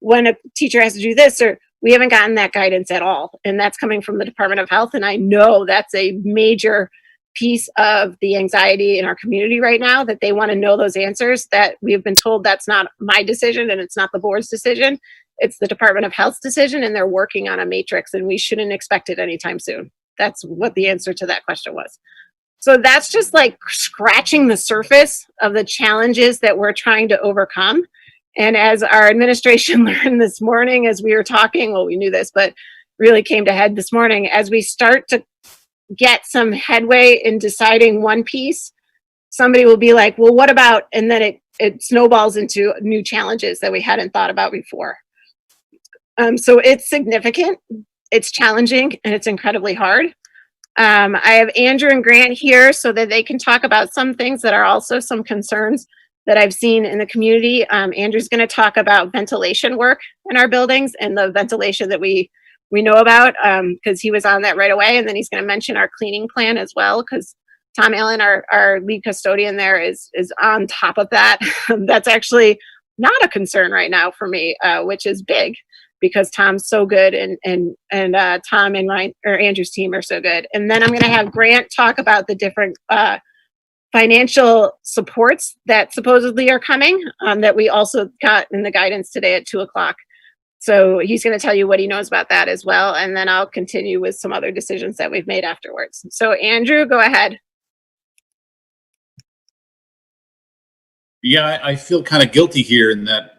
when a teacher has to do this, or We haven't gotten that guidance at all. And that's coming from the Department of Health. And I know that's a major piece of the anxiety in our community right now, that they want to know those answers, that we have been told that's not my decision and it's not the board's decision. It's the Department of Health's decision, and they're working on a matrix, and we shouldn't expect it anytime soon. That's what the answer to that question was. So that's just like scratching the surface of the challenges that we're trying to overcome. And as our administration learned this morning, as we were talking, well, we knew this, but really came to head this morning, as we start to get some headway in deciding one piece, somebody will be like, well, what about, and then it snowballs into new challenges that we hadn't thought about before. So it's significant, it's challenging, and it's incredibly hard. I have Andrew and Grant here so that they can talk about some things that are also some concerns that I've seen in the community. Andrew's going to talk about ventilation work in our buildings and the ventilation that we know about, because he was on that right away. And then he's going to mention our cleaning plan as well, because Tom Allen, our lead custodian there, is on top of that. That's actually not a concern right now for me, which is big, because Tom's so good, and Tom and Andrew's team are so good. And then I'm going to have Grant talk about the different financial supports that supposedly are coming, that we also got in the guidance today at 2:00. So he's going to tell you what he knows about that as well. And then I'll continue with some other decisions that we've made afterwards. So Andrew, go ahead. Yeah, I feel kind of guilty here in that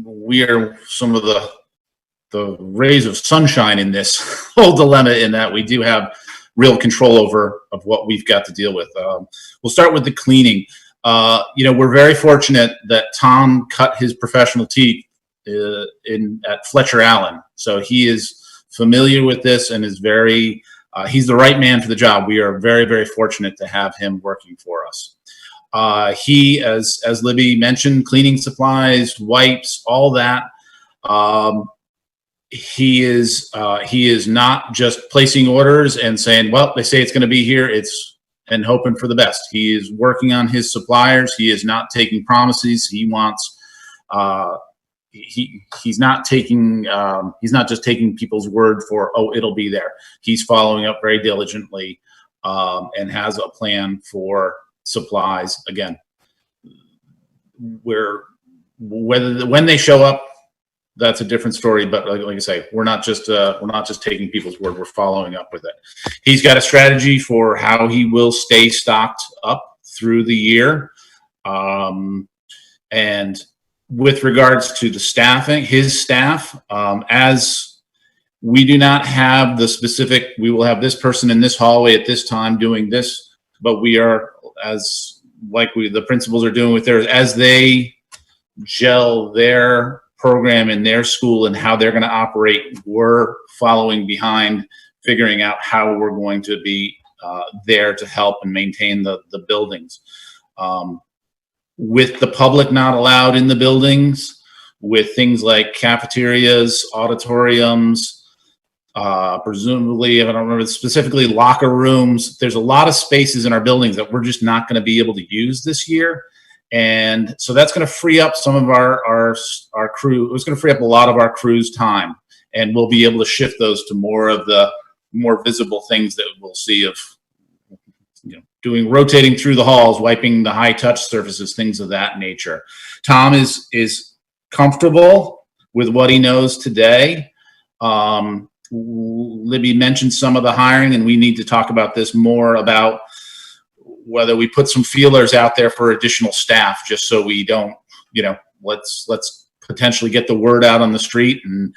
we are some of the rays of sunshine in this whole dilemma, in that we do have real control over of what we've got to deal with. We'll start with the cleaning. We're very fortunate that Tom cut his professional teeth at Fletcher Allen. So he is familiar with this and is he's the right man for the job. We are very, very fortunate to have him working for us. He, as Libby mentioned, cleaning supplies, wipes, all that. He is not just placing orders and saying, well, they say it's going to be here, and hoping for the best. He is working on his suppliers. He is not taking promises. He wants, he's not just taking people's word for, oh, it'll be there. He's following up very diligently, and has a plan for supplies. Again, when they show up, that's a different story. But like I say, we're not just taking people's word. We're following up with it. He's got a strategy for how he will stay stocked up through the year. And with regards to the staffing, his staff, as we do not have the specific, we will have this person in this hallway at this time doing this, but we are, the principals are doing with theirs, as they gel their program in their school and how they're going to operate, we're following behind, figuring out how we're going to be there to help and maintain the buildings. With the public not allowed in the buildings, with things like cafeterias, auditoriums, presumably, if I don't remember specifically, locker rooms, there's a lot of spaces in our buildings that we're just not going to be able to use this year. And so that's going to free up some of our crew. It's going to free up a lot of our crew's time, and we'll be able to shift those to more of the more visible things that we'll see of, rotating through the halls, wiping the high touch surfaces, things of that nature. Tom is comfortable with what he knows today. Libby mentioned some of the hiring, and we need to talk about this more, about whether we put some feelers out there for additional staff, just so we don't, let's potentially get the word out on the street. And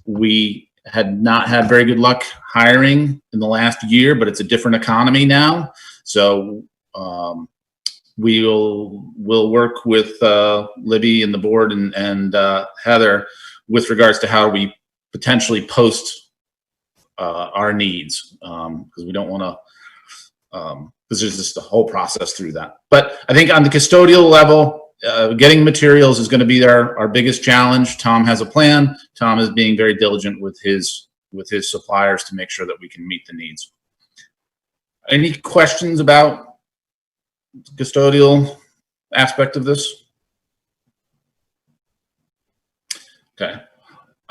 we had not had very good luck hiring in the last year, but it's a different economy now. So we'll work with Libby and the board and Heather with regards to how we potentially post our needs, because we don't want to, because there's just the whole process through that. But I think on the custodial level, getting materials is going to be our biggest challenge. Tom has a plan. Tom is being very diligent with his suppliers to make sure that we can meet the needs. Any questions about the custodial aspect of this? Okay.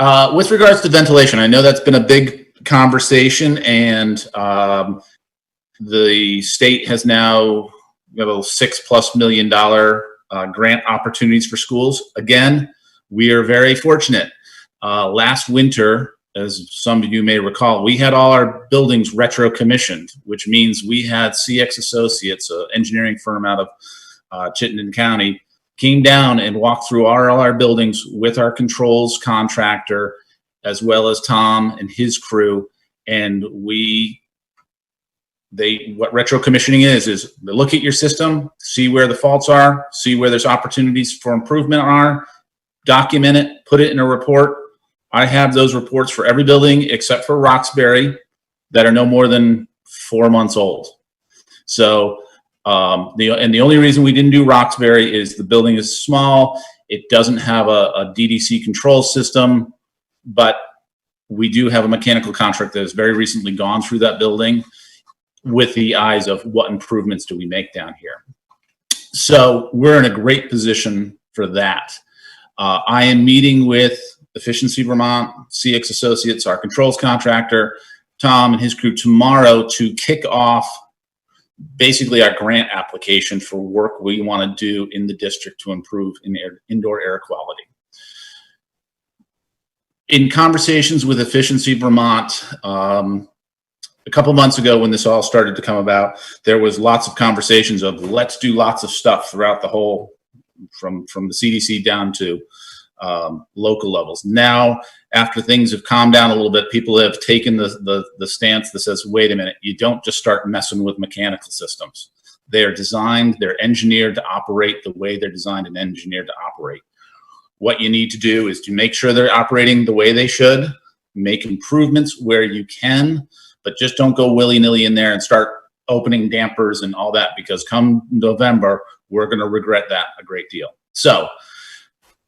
With regards to ventilation, I know that's been a big conversation, and the state has now got a $6+ million grant opportunities for schools. Again, we are very fortunate. Last winter, as some of you may recall, we had all our buildings retro commissioned, which means we had CX Associates, an engineering firm out of Chittenden County, came down and walked through all our buildings with our controls contractor, as well as Tom and his crew. And what retro commissioning is they look at your system, see where the faults are, see where there's opportunities for improvement are, document it, put it in a report. I have those reports for every building except for Roxbury that are no more than 4 months old. So, the only reason we didn't do Roxbury is the building is small. It doesn't have a DDC control system, but we do have a mechanical contract that has very recently gone through that building with the eyes of what improvements do we make down here. So we're in a great position for that. I am meeting with Efficiency Vermont, CX Associates, our controls contractor, Tom and his crew tomorrow to kick off basically our grant application for work we want to do in the district to improve indoor air quality. In conversations with Efficiency Vermont, a couple months ago when this all started to come about, there was lots of conversations of let's do lots of stuff throughout the whole, from the CDC down to local levels. Now, after things have calmed down a little bit, people have taken the stance that says, wait a minute, you don't just start messing with mechanical systems. They are designed, they're engineered to operate the way they're designed and engineered to operate. What you need to do is to make sure they're operating the way they should, make improvements where you can, but just don't go willy-nilly in there and start opening dampers and all that, because come November, we're going to regret that a great deal. So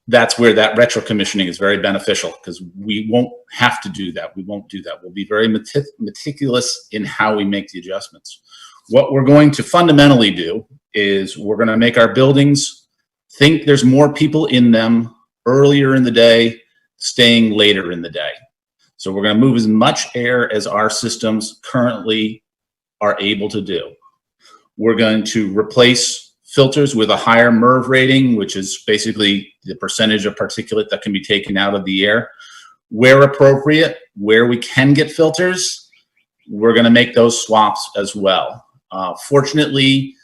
that's where that retro commissioning is very beneficial, because we won't have to do that. We won't do that. We'll be very meticulous in how we make the adjustments. What we're going to fundamentally do is we're going to make our buildings think there's more people in them earlier in the day, staying later in the day. So we're going to move as much air as our systems currently are able to do. We're going to replace filters with a higher MERV rating, which is basically the percentage of particulate that can be taken out of the air. Where appropriate, where we can get filters, we're going to make those swaps as well. Fortunately,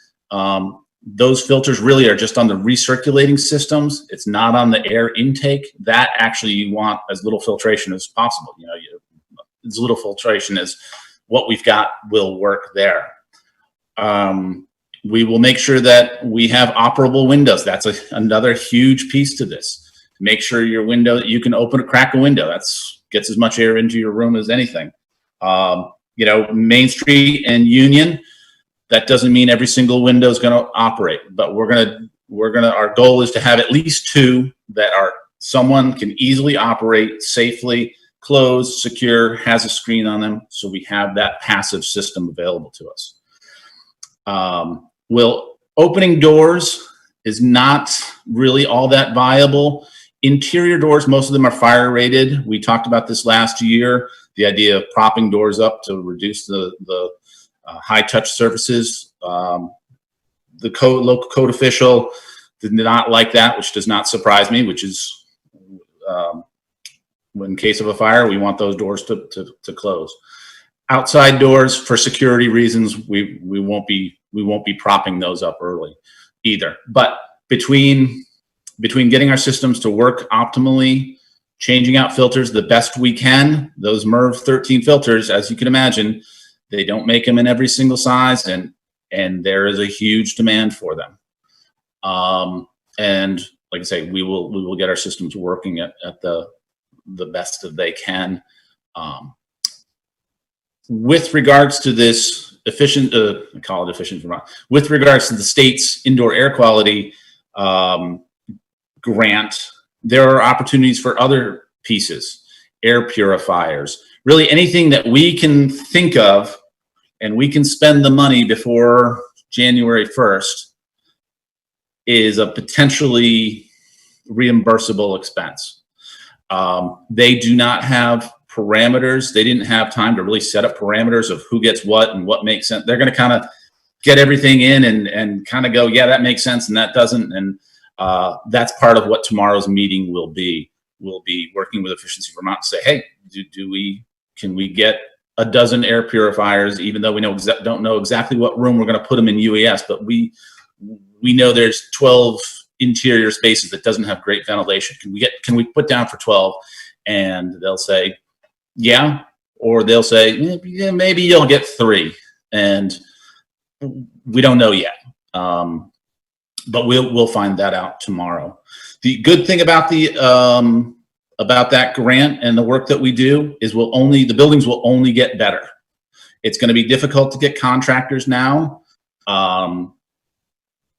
those filters really are just on the recirculating systems. It's not on the air intake. That actually you want as little filtration as possible. You know, as little filtration as what we've got will work there. We will make sure that we have operable windows. That's another huge piece to this. Make sure your window, you can crack a window. That's gets as much air into your room as anything. You know, Main Street and Union, that doesn't mean every single window is going to operate, but our goal is to have at least 2 that someone can easily operate safely, closed, secure, has a screen on them, so we have that passive system available to us. Opening doors is not really all that viable. Interior doors, most of them are fire rated. We talked about this last year, the idea of propping doors up to reduce the high touch surfaces. The local code official did not like that, which does not surprise me, which is in case of a fire, we want those doors to close. Outside doors, for security reasons, we won't be propping those up early either. But between getting our systems to work optimally, changing out filters the best we can, those MERV 13 filters, as you can imagine, they don't make them in every single size, and there is a huge demand for them. And like I say, we will get our systems working at the best that they can. With regards to this efficient, I call it efficient Vermont, with regards to the state's indoor air quality grant, there are opportunities for other pieces, air purifiers, really anything that we can think of and we can spend the money before January 1st is a potentially reimbursable expense. They do not have parameters. They didn't have time to really set up parameters of who gets what and what makes sense. They're going to kind of get everything in and kind of go, yeah, that makes sense and that doesn't. And that's part of what tomorrow's meeting will be. We'll be working with Efficiency Vermont to say, hey, can we get a dozen air purifiers, even though we don't know exactly what room we're going to put them in UES, but we know there's 12 interior spaces that doesn't have great ventilation. Can we put down for 12? And they'll say, yeah, or they'll say, yeah, maybe you'll get 3, and we don't know yet. But we'll find that out tomorrow. The good thing about that grant and the work that we do is the buildings will only get better. It's going to be difficult to get contractors now,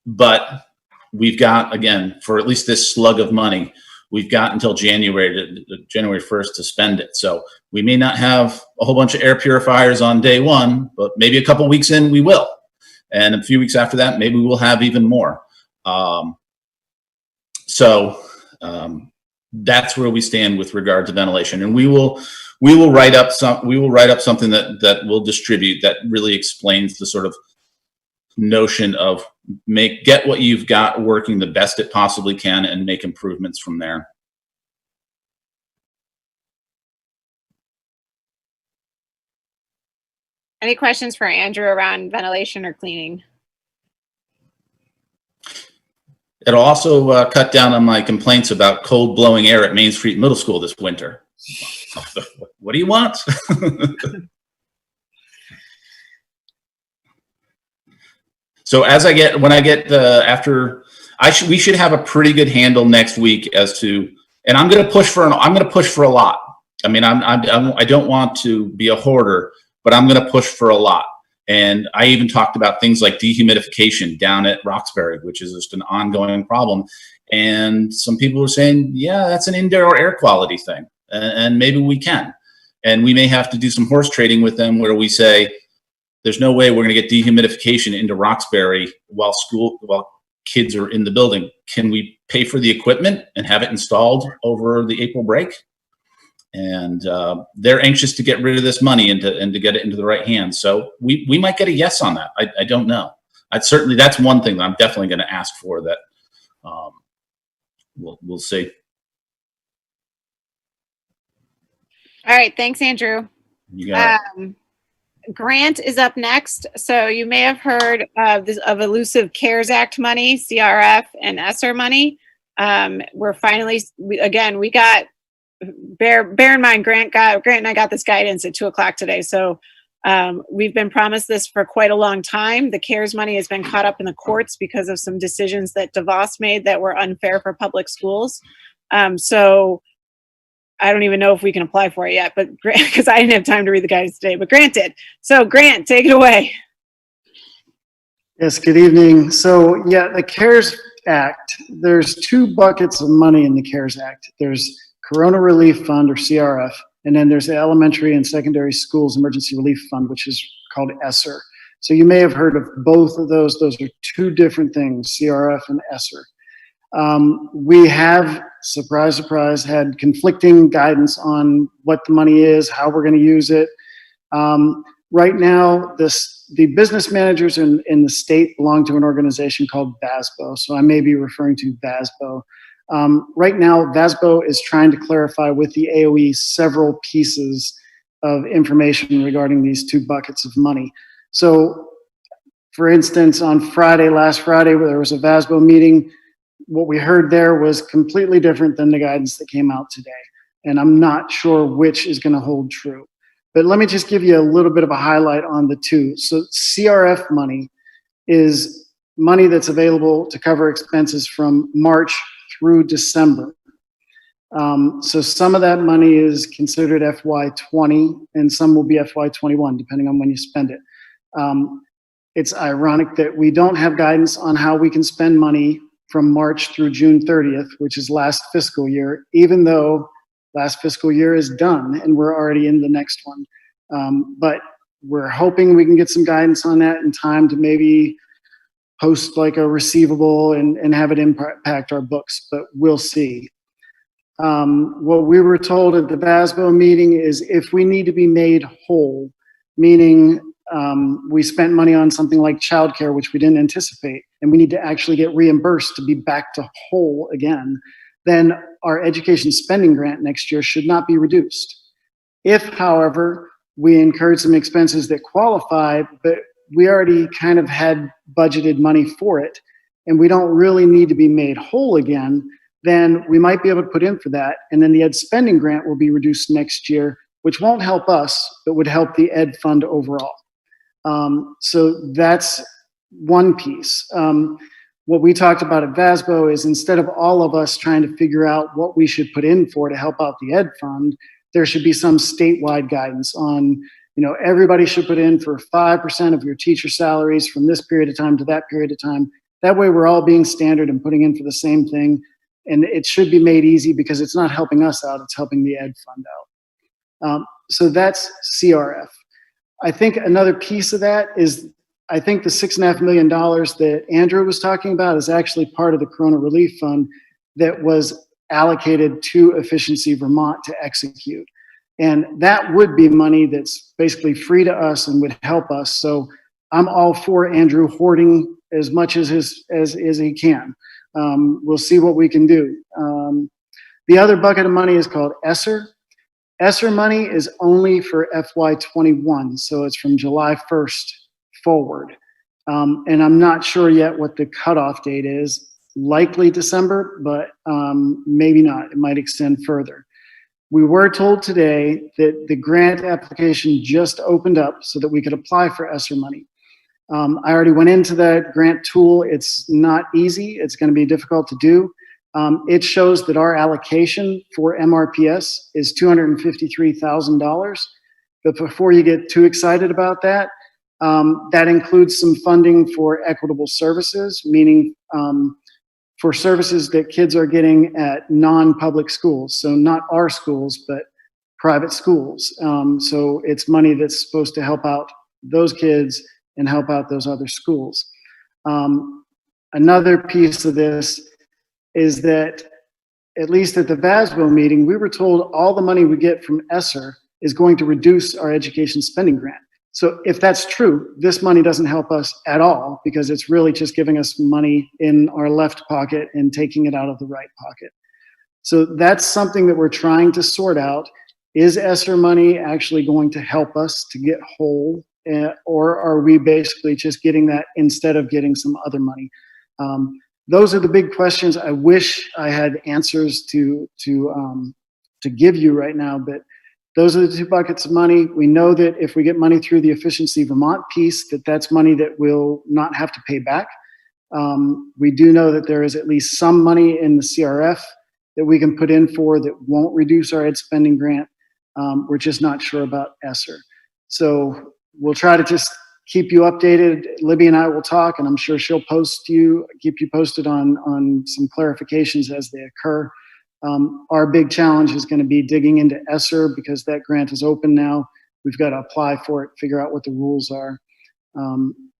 but we've got, again, for at least this slug of money, we've got until January 1st to spend it. So we may not have a whole bunch of air purifiers on day one, but maybe a couple weeks in we will. And a few weeks after that, maybe we'll have even more. That's where we stand with regard to ventilation. And we will write up something that we'll distribute that really explains the sort of notion of get what you've got working the best it possibly can and make improvements from there. Any questions for Andrew around ventilation or cleaning? It'll also cut down on my complaints about cold blowing air at Main Street Middle School this winter. What do you want? So we should have a pretty good handle next week as to, and I'm going to push for a lot. I mean, I don't want to be a hoarder, but I'm going to push for a lot. And I even talked about things like dehumidification down at Roxbury, which is just an ongoing problem. And some people were saying, yeah, that's an indoor air quality thing. And maybe we can. And we may have to do some horse trading with them where we say, there's no way we're going to get dehumidification into Roxbury while kids are in the building. Can we pay for the equipment and have it installed over the April break? And they're anxious to get rid of this money and to get it into the right hands. So we might get a yes on that. I don't know. That's one thing that I'm definitely going to ask for. That we'll see. All right, thanks, Andrew. You got it. Grant is up next. So you may have heard of elusive CARES Act money, CRF, and ESSER money. We're finally we got. Bear in mind, Grant and I got this guidance at 2:00 today. So we've been promised this for quite a long time. The CARES money has been caught up in the courts because of some decisions that DeVos made that were unfair for public schools. So I don't even know if we can apply for it yet, but because I didn't have time to read the guidance today, but Grant did. So Grant, take it away. Yes, good evening. So yeah, the CARES Act, there's 2 buckets of money in the CARES Act. There's Corona Relief Fund, or CRF, and then there's the Elementary and Secondary Schools Emergency Relief Fund, which is called ESSER. So you may have heard of both of those. Those are 2 different things, CRF and ESSER. We have, surprise, surprise, had conflicting guidance on what the money is, how we're going to use it. Right now, the business managers in the state belong to an organization called VASBO, so I may be referring to VASBO. Right now, VASBO is trying to clarify with the AOE several pieces of information regarding these 2 buckets of money. So, for instance, on last Friday, where there was a VASBO meeting, what we heard there was completely different than the guidance that came out today. And I'm not sure which is going to hold true. But let me just give you a little bit of a highlight on the 2. So CRF money is money that's available to cover expenses from March through December. So some of that money is considered FY20 and some will be FY21, depending on when you spend it. It's ironic that we don't have guidance on how we can spend money from March through June 30th, which is last fiscal year, even though last fiscal year is done and we're already in the next one. But we're hoping we can get some guidance on that in time to maybe post like a receivable and have it impact our books, but we'll see. What we were told at the VASBO meeting is if we need to be made whole, meaning we spent money on something like childcare, which we didn't anticipate, and we need to actually get reimbursed to be back to whole again, then our education spending grant next year should not be reduced. If, however, we incurred some expenses that qualify, but we already kind of had budgeted money for it, and we don't really need to be made whole again, then we might be able to put in for that. And then the ed spending grant will be reduced next year, which won't help us, but would help the ed fund overall. So that's one piece. What we talked about at VASBO is instead of all of us trying to figure out what we should put in for to help out the ed fund, there should be some statewide guidance on, everybody should put in for 5% of your teacher salaries from this period of time to that period of time. That way we're all being standard and putting in for the same thing. And it should be made easy because it's not helping us out, it's helping the ed fund out. So that's CRF. I think another piece of that is, I think the $6.5 million that Andrew was talking about is actually part of the Corona Relief Fund that was allocated to Efficiency Vermont to execute. And that would be money that's basically free to us and would help us. So I'm all for Andrew hoarding as much as he can. We'll see what we can do. The other bucket of money is called ESSER. ESSER money is only for FY21, so it's from July 1st forward. And I'm not sure yet what the cutoff date is. Likely December, but maybe not. It might extend further. We were told today that the grant application just opened up so that we could apply for ESSER money. I already went into that grant tool. It's not easy. It's going to be difficult to do. It shows that our allocation for MRPS is $253,000. But before you get too excited about that, that includes some funding for equitable services, meaning for services that kids are getting at non-public schools. So not our schools, but private schools. So it's money that's supposed to help out those kids and help out those other schools. Another piece of this is that, at least at the VASBO meeting, we were told all the money we get from ESSER is going to reduce our education spending grant. So if that's true, this money doesn't help us at all because it's really just giving us money in our left pocket and taking it out of the right pocket. So that's something that we're trying to sort out. Is ESSER money actually going to help us to get whole, or are we basically just getting that instead of getting some other money? Those are the big questions. I wish I had answers to give you right now, but those are the two buckets of money. We know that if we get money through the Efficiency Vermont piece, that's money that we'll not have to pay back. We do know that there is at least some money in the CRF that we can put in for that won't reduce our ed spending grant. We're just not sure about ESSER. So we'll try to just keep you updated. Libby and I will talk, and I'm sure she'll keep you posted on some clarifications as they occur. Our big challenge is going to be digging into ESSER because that grant is open now. We've got to apply for it, figure out what the rules are.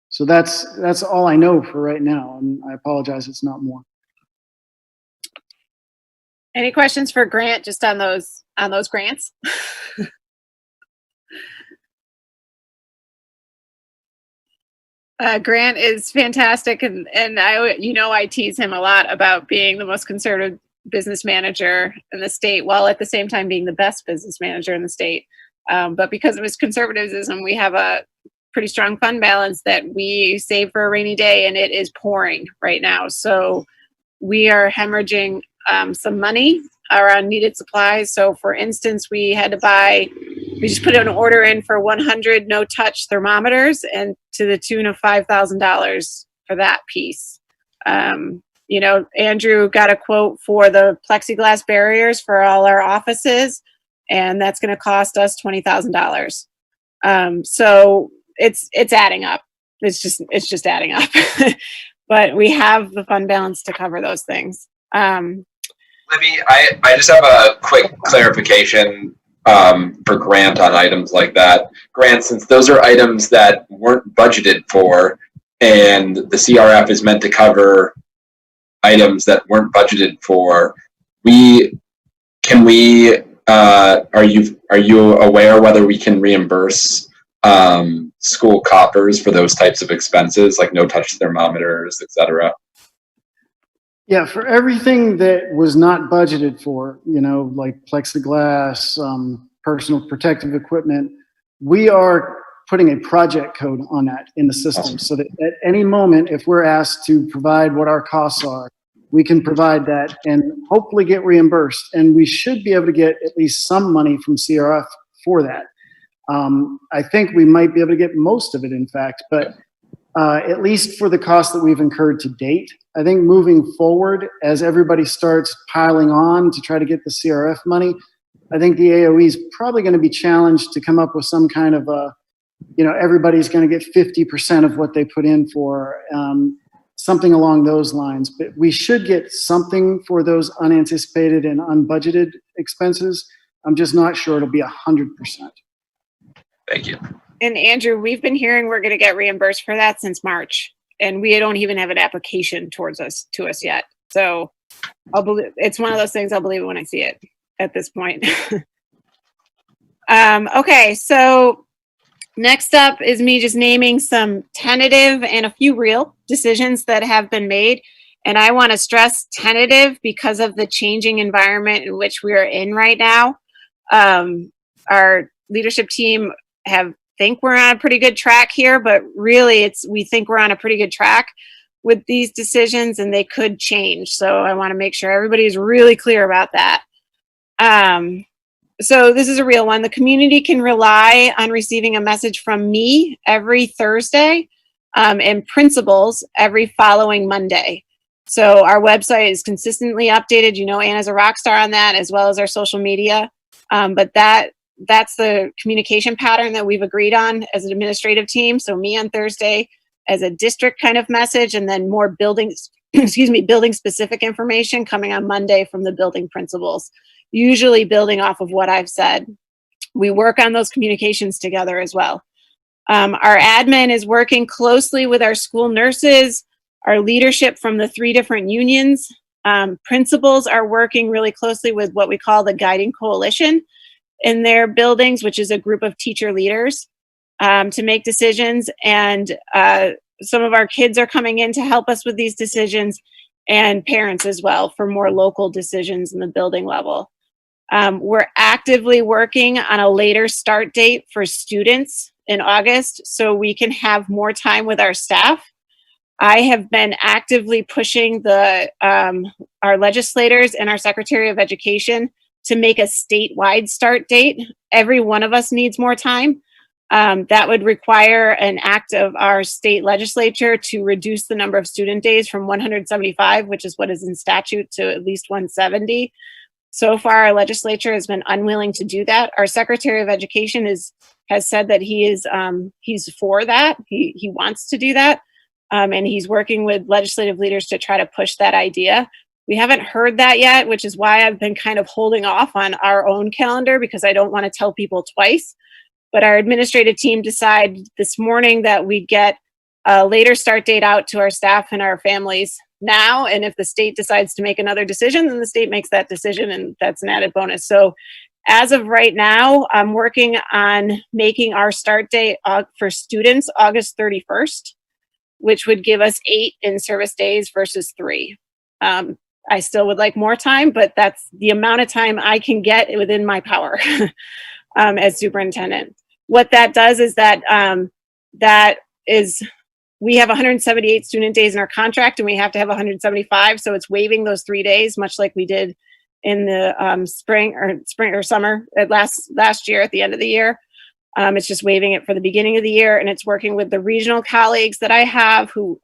So that's all I know for right now, and I apologize it's not more. Any questions for Grant just on those grants? Grant is fantastic, and I tease him a lot about being the most conservative business manager in the state, while at the same time being the best business manager in the state. But because of his conservatism, we have a pretty strong fund balance that we save for a rainy day, and it is pouring right now. So we are hemorrhaging some money around needed supplies. So for instance, we just put an order in for 100 no-touch thermometers, and to the tune of $5,000 for that piece. Andrew got a quote for the plexiglass barriers for all our offices, and that's going to cost us $20,000. So it's adding up. It's just adding up. But we have the fund balance to cover those things. Libby, I just have a quick clarification for Grant on items like that. Grant, since those are items that weren't budgeted for, and the CRF is meant to cover items that weren't budgeted for, we can we, are you aware whether we can reimburse school coppers for those types of expenses, like no touch thermometers, etc.? Yeah, for everything that was not budgeted for, like plexiglass, personal protective equipment, we are putting a project code on that in the system so that at any moment, if we're asked to provide what our costs are, we can provide that and hopefully get reimbursed. And we should be able to get at least some money from CRF for that. I think we might be able to get most of it, in fact, but at least for the cost that we've incurred to date. I think moving forward, as everybody starts piling on to try to get the CRF money, I think the AOE is probably going to be challenged to come up with some kind of everybody's going to get 50% of what they put in for, something along those lines. But we should get something for those unanticipated and unbudgeted expenses. I'm just not sure it'll be 100%. Thank you. And Andrew, we've been hearing we're going to get reimbursed for that since March, and we don't even have an application to us yet. So I'll believe it's one of those things. I'll believe it when I see it at this point. Okay, so next up is me just naming some tentative and a few real decisions that have been made. And I want to stress tentative because of the changing environment in which we are in right now. Our leadership team think we're on a pretty good track here, but really we think we're on a pretty good track with these decisions, and they could change. So I want to make sure everybody's really clear about that. So this is a real one. The community can rely on receiving a message from me every Thursday, and principals every following Monday. So our website is consistently updated. Anna's a rock star on that, as well as our social media. But that's the communication pattern that we've agreed on as an administrative team. So me on Thursday as a district kind of message, and then more building specific information coming on Monday from the building principals, usually building off of what I've said. We work on those communications together as well. Our admin is working closely with our school nurses, our leadership from the 3 different unions. Principals are working really closely with what we call the Guiding Coalition in their buildings, which is a group of teacher leaders, to make decisions. And some of our kids are coming in to help us with these decisions, and parents as well for more local decisions in the building level. We're actively working on a later start date for students in August so we can have more time with our staff. I have been actively pushing our legislators and our Secretary of Education to make a statewide start date. Every one of us needs more time. That would require an act of our state legislature to reduce the number of student days from 175, which is what is in statute, to at least 170. So far, our legislature has been unwilling to do that. Our Secretary of Education has said that he's for that. He wants to do that, and he's working with legislative leaders to try to push that idea. We haven't heard that yet, which is why I've been kind of holding off on our own calendar, because I don't want to tell people twice. But our administrative team decided this morning that we'd get a later start date out to our staff and our families now. And if the state decides to make another decision, then the state makes that decision, and that's an added bonus. So as of right now, I'm working on making our start date for students August 31st, which would give us 8 in-service days versus 3. I still would like more time, but that's the amount of time I can get within my power as superintendent. What that does is we have 178 student days in our contract, and we have to have 175. So it's waiving those 3 days, much like we did in the spring or summer last year at the end of the year. It's just waiving it for the beginning of the year, and it's working with the regional colleagues that I have who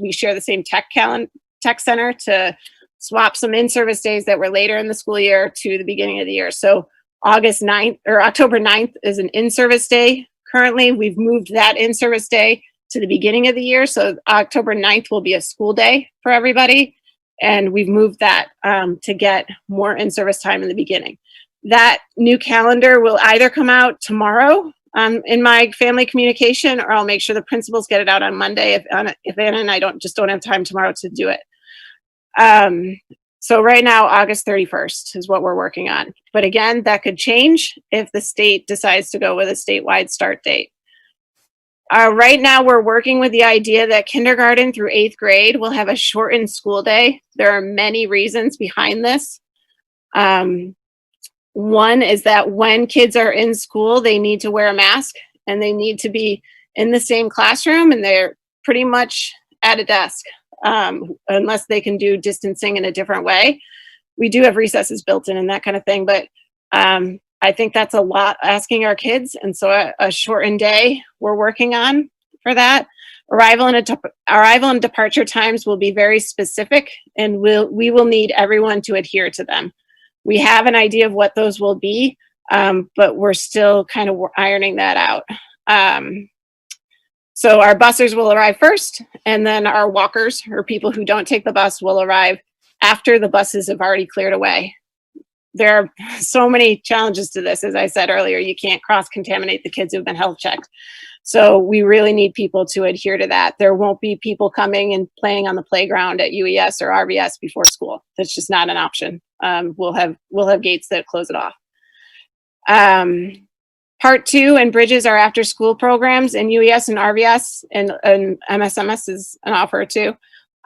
we share the same tech center to swap some in-service days that were later in the school year to the beginning of the year. So October 9th is an in-service day. Currently, we've moved that in-service day to the beginning of the year. So October 9th will be a school day for everybody. And we've moved that to get more in-service time in the beginning. That new calendar will either come out tomorrow in my family communication, or I'll make sure the principals get it out on Monday if Anna and I don't have time tomorrow to do it. So right now, August 31st is what we're working on. But again, that could change if the state decides to go with a statewide start date. Right now, we're working with the idea that kindergarten through 8th grade will have a shortened school day. There are many reasons behind this. One is that when kids are in school, they need to wear a mask and they need to be in the same classroom, and they're pretty much at a desk, unless they can do distancing in a different way. We do have recesses built in and that kind of thing, but I think that's a lot asking our kids. And so a shortened day we're working on for that. Arrival and departure times will be very specific, and we will need everyone to adhere to them. We have an idea of what those will be, but we're still kind of ironing that out. So our busers will arrive first, and then our walkers, or people who don't take the bus, will arrive after the buses have already cleared away. There are so many challenges to this. As I said earlier, you can't cross-contaminate the kids who've been health checked. So we really need people to adhere to that. There won't be people coming and playing on the playground at UES or RVS before school. That's just not an option. We'll have gates that close it off. Part 2 and bridges are after school programs, and UES and RVS and MSMS is an offer too,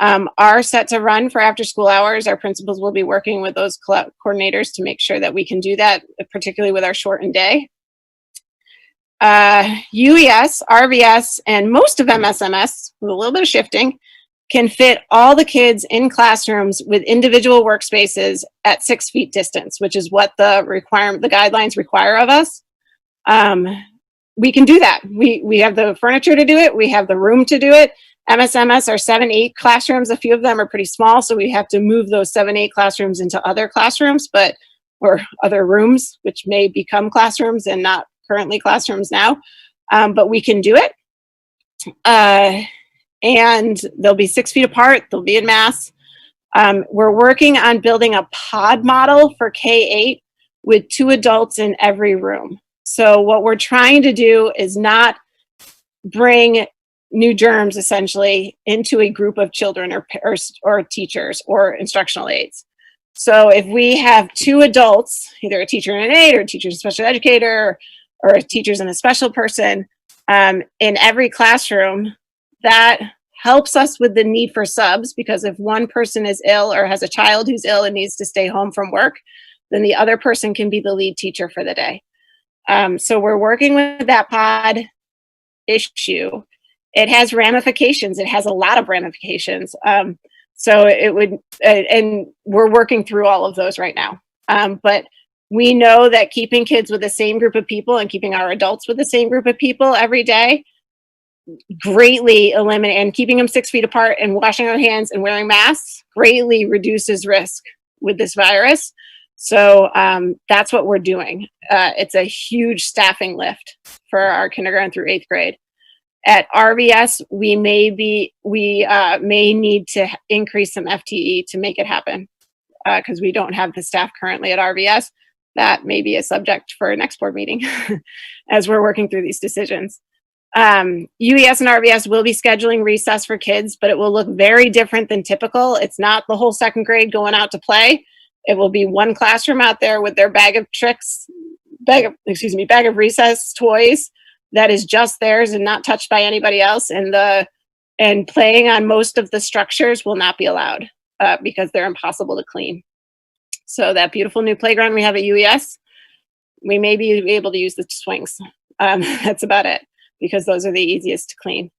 are set to run for after school hours. Our principals will be working with those coordinators to make sure that we can do that, particularly with our shortened day. UES, RVS, and most of MSMS, with a little bit of shifting, can fit all the kids in classrooms with individual workspaces at 6 feet distance, which is what the guidelines require of us. We can do that. We have the furniture to do it. We have the room to do it. MSMS are 7-8 classrooms. A few of them are pretty small, so we have to move those 7-8 classrooms into other classrooms, or other rooms, which may become classrooms and not currently classrooms now. But we can do it. And they'll be 6 feet apart. They'll be in mass. We're working on building a pod model for K-8 with 2 adults in every room. So what we're trying to do is not bring new germs essentially into a group of children or teachers or instructional aides. So if we have 2 adults, either a teacher and an aide or a teacher and a special educator or a teacher's and a special person in every classroom, that helps us with the need for subs, because if one person is ill or has a child who's ill and needs to stay home from work, then the other person can be the lead teacher for the day. So we're working with that pod issue. It has ramifications. It has a lot of ramifications. So it would, and we're working through all of those right now. But we know that keeping kids with the same group of people and keeping our adults with the same group of people every day greatly eliminate, and keeping them 6 feet apart and washing our hands and wearing masks greatly reduces risk with this virus. So that's what we're doing. It's a huge staffing lift for our kindergarten through 8th grade. At RVS, we may need to increase some FTE to make it happen, because we don't have the staff currently at RVS. That may be a subject for a next board meeting as we're working through these decisions. UES and RVS will be scheduling recess for kids, but it will look very different than typical. It's not the whole 2nd grade going out to play. It will be one classroom out there with their bag of recess toys that is just theirs and not touched by anybody else. And playing on most of the structures will not be allowed because they're impossible to clean. So that beautiful new playground we have at UES, we may be able to use the swings. That's about it, because those are the easiest to clean.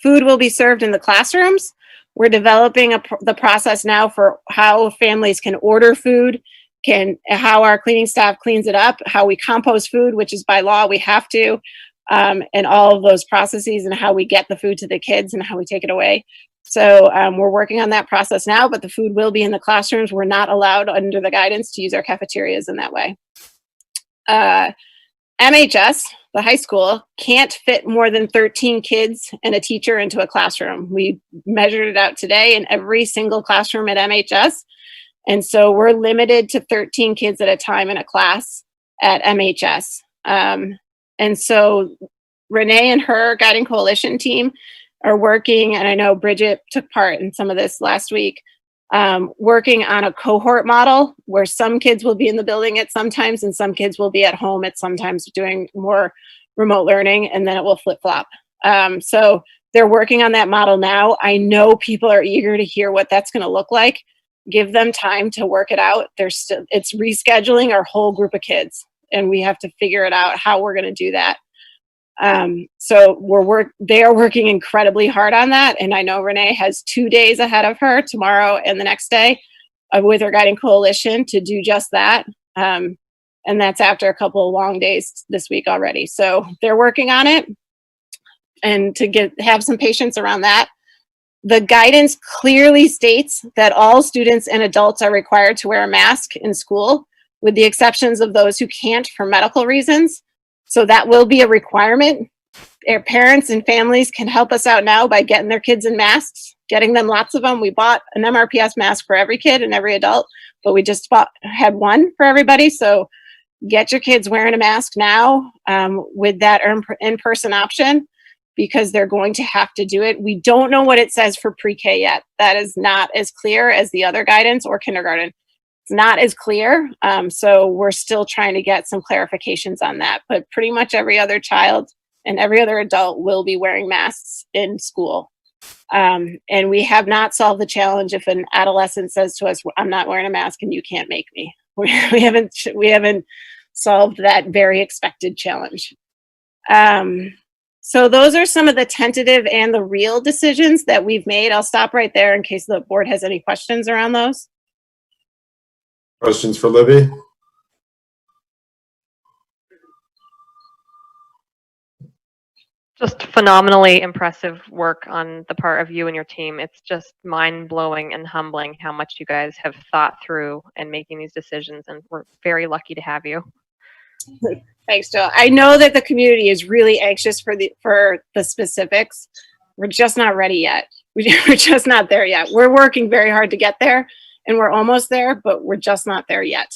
Food will be served in the classrooms. We're developing the process now for how families can order food, how our cleaning staff cleans it up, how we compost food, which is by law we have to, and all of those processes, and how we get the food to the kids and how we take it away. So we're working on that process now, but the food will be in the classrooms. We're not allowed under the guidance to use our cafeterias in that way. MHS, the high school, can't fit more than 13 kids and a teacher into a classroom. We measured it out today in every single classroom at MHS. And so we're limited to 13 kids at a time in a class at MHS. And so Renee and her guiding coalition team are working, and I know Bridget took part in some of this last week, working on a cohort model where some kids will be in the building at some times and some kids will be at home at some times doing more remote learning, and then it will flip-flop. So they're working on that model now. I know people are eager to hear what that's going to look like. Give them time to work it out. It's rescheduling our whole group of kids, and we have to figure it out how we're going to do that. So they are working incredibly hard on that. And I know Renee has 2 days ahead of her, tomorrow and the next day, with her guiding coalition to do just that. And that's after a couple of long days this week already. So they're working on it, and to have some patience around that. The guidance clearly states that all students and adults are required to wear a mask in school, with the exceptions of those who can't for medical reasons. So that will be a requirement. Their parents and families can help us out now by getting their kids in masks, getting them lots of them. We bought an MRPS mask for every kid and every adult, but we just had one for everybody. So get your kids wearing a mask now with that in-person option, because they're going to have to do it. We don't know what it says for pre-K yet. That is not as clear as the other guidance, or kindergarten. It's not as clear. So we're still trying to get some clarifications on that. But pretty much every other child and every other adult will be wearing masks in school. And we have not solved the challenge if an adolescent says to us, I'm not wearing a mask and you can't make me. We haven't solved that very expected challenge. So those are some of the tentative and the real decisions that we've made. I'll stop right there in case the board has any questions around those. Questions for Libby? Just phenomenally impressive work on the part of you and your team. It's just mind-blowing and humbling how much you guys have thought through and making these decisions, and we're very lucky to have you. Thanks, Jill. I know that the community is really anxious for the specifics. We're just not ready yet. We're just not there yet. We're working very hard to get there, and we're almost there, but we're just not there yet.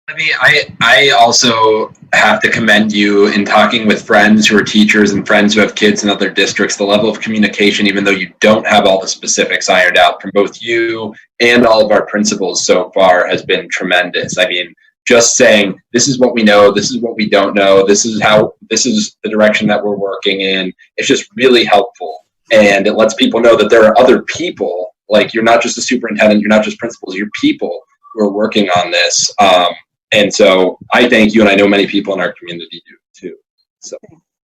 I also have to commend you in talking with friends who are teachers and friends who have kids in other districts. The level of communication, even though you don't have all the specifics ironed out, from both you and all of our principals so far has been tremendous. I mean, just saying, this is what we know, this is what we don't know, this is the direction that we're working in. It's just really helpful. And it lets people know that there are other people, like you're not just a superintendent, you're not just principals, you're people who are working on this. And so I thank you, and I know many people in our community do too. So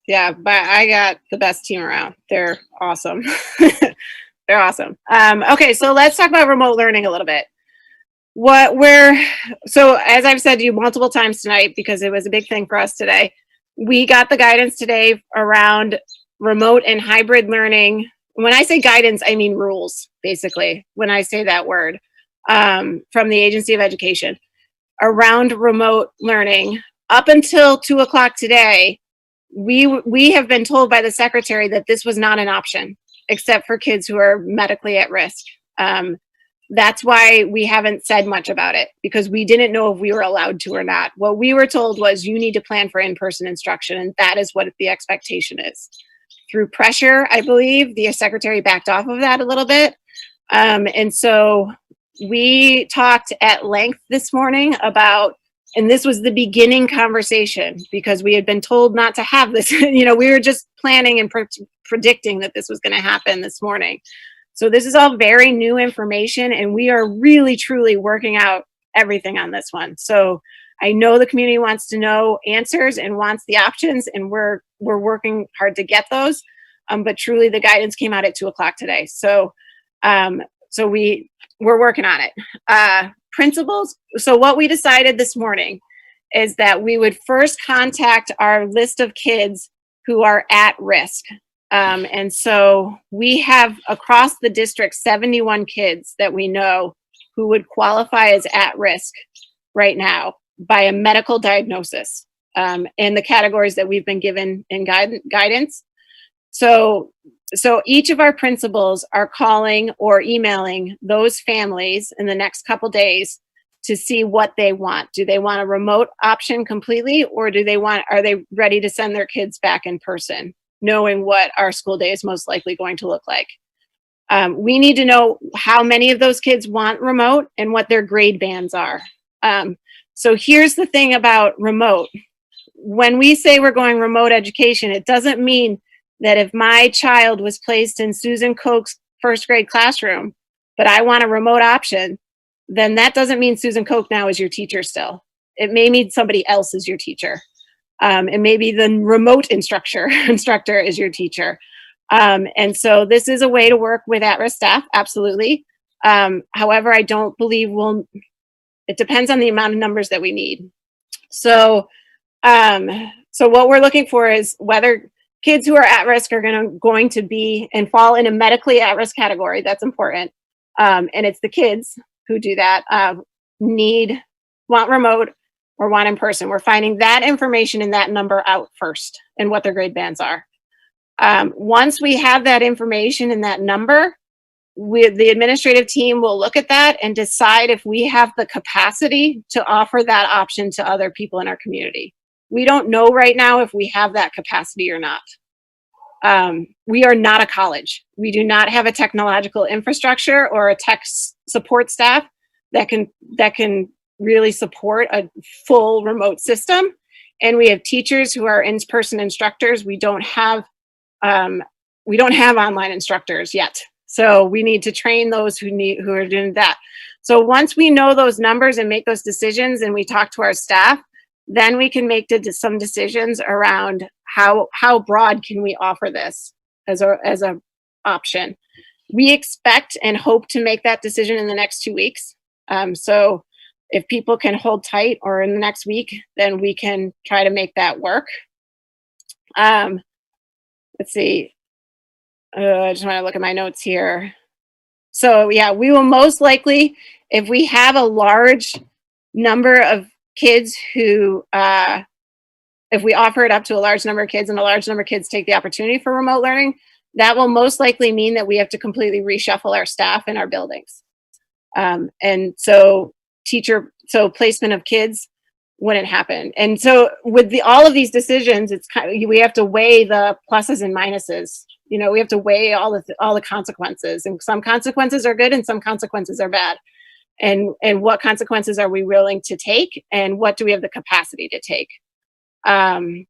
yeah, but I got the best team around. They're awesome. They're awesome. Okay, so let's talk about remote learning a little bit. So as I've said to you multiple times tonight, because it was a big thing for us today, we got the guidance today around remote and hybrid learning. When I say guidance, I mean rules, basically, when I say that word, from the Agency of Education around remote learning. Up until 2 o'clock today, we have been told by the secretary that this was not an option, except for kids who are medically at risk. That's why we haven't said much about it, because we didn't know if we were allowed to or not. What we were told was you need to plan for in-person instruction, and that is what the expectation is. Through pressure, I believe, the secretary backed off of that a little bit. And so we talked at length this morning about, and this was the beginning conversation, because we had been told not to have this. We were just planning and predicting that this was going to happen this morning. So this is all very new information, and we are really, truly working out everything on this one. So I know the community wants to know answers and wants the options, and we're working hard to get those. But truly, the guidance came out at 2 o'clock today. So we're working on it. Principals. So what we decided this morning is that we would first contact our list of kids who are at risk. And so we have across the district 71 kids that we know who would qualify as at risk right now by a medical diagnosis, in the categories that we've been given in guidance. So each of our principals are calling or emailing those families in the next couple days to see what they want. Do they want a remote option completely, or are they ready to send their kids back in person? knowing what our school day is most likely going to look like. We need to know how many of those kids want remote and what their grade bands are. So here's the thing about remote. When we say we're going remote education, it doesn't mean that if my child was placed in Susan Koch's first grade classroom, but I want a remote option, then that doesn't mean Susan Koch now is your teacher still. It may mean somebody else is your teacher. And maybe the remote instructor is your teacher. And so this is a way to work with at-risk staff, absolutely. However, I don't believe it depends on the amount of numbers that we need. So what we're looking for is whether kids who are at risk are going to be and fall in a medically at-risk category. That's important. And it's the kids who do that, want remote or want in person. We're finding that information and that number out first and what their grade bands are. Once we have that information and that number, the administrative team will look at that and decide if we have the capacity to offer that option to other people in our community. We don't know right now if we have that capacity or not. We are not a college. We do not have a technological infrastructure or a tech support staff that can really support a full remote system. And we have teachers who are in-person instructors. We don't have online instructors yet. So we need to train those who are doing that. So once we know those numbers and make those decisions and we talk to our staff, then we can make some decisions around how broad can we offer this as a option. We expect and hope to make that decision in the next 2 weeks. So if people can hold tight or in the next week, then we can try to make that work. Let's see. I just want to look at my notes here. So yeah, we will most likely, if we have a large number of kids who, if we offer it up to a large number of kids and a large number of kids take the opportunity for remote learning, that will most likely mean that we have to completely reshuffle our staff in our buildings. And so placement of kids wouldn't happen. And so with all of these decisions, it's we have to weigh the pluses and minuses. You know, we have to weigh all the consequences, and some consequences are good and some consequences are bad. And what consequences are we willing to take, and what do we have the capacity to take? And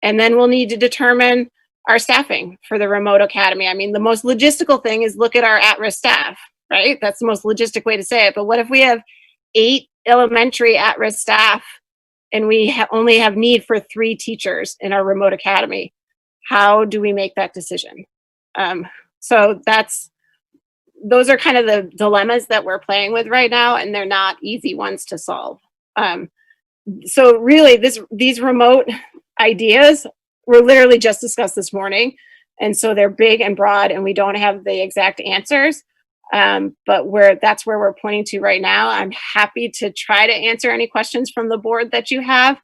then we'll need to determine our staffing for the remote academy. I mean, the most logistical thing is look at our at-risk staff, right? That's the most logistic way to say it. But what if we have 8 elementary at-risk staff and we only have need for 3 teachers in our remote academy? How do we make that decision? So those are kind of the dilemmas that we're playing with right now, and they're not easy ones to solve. So really, these remote ideas were literally just discussed this morning, and so they're big and broad, and we don't have the exact answers. But that's where we're pointing to right now. I'm happy to try to answer any questions from the board that you have,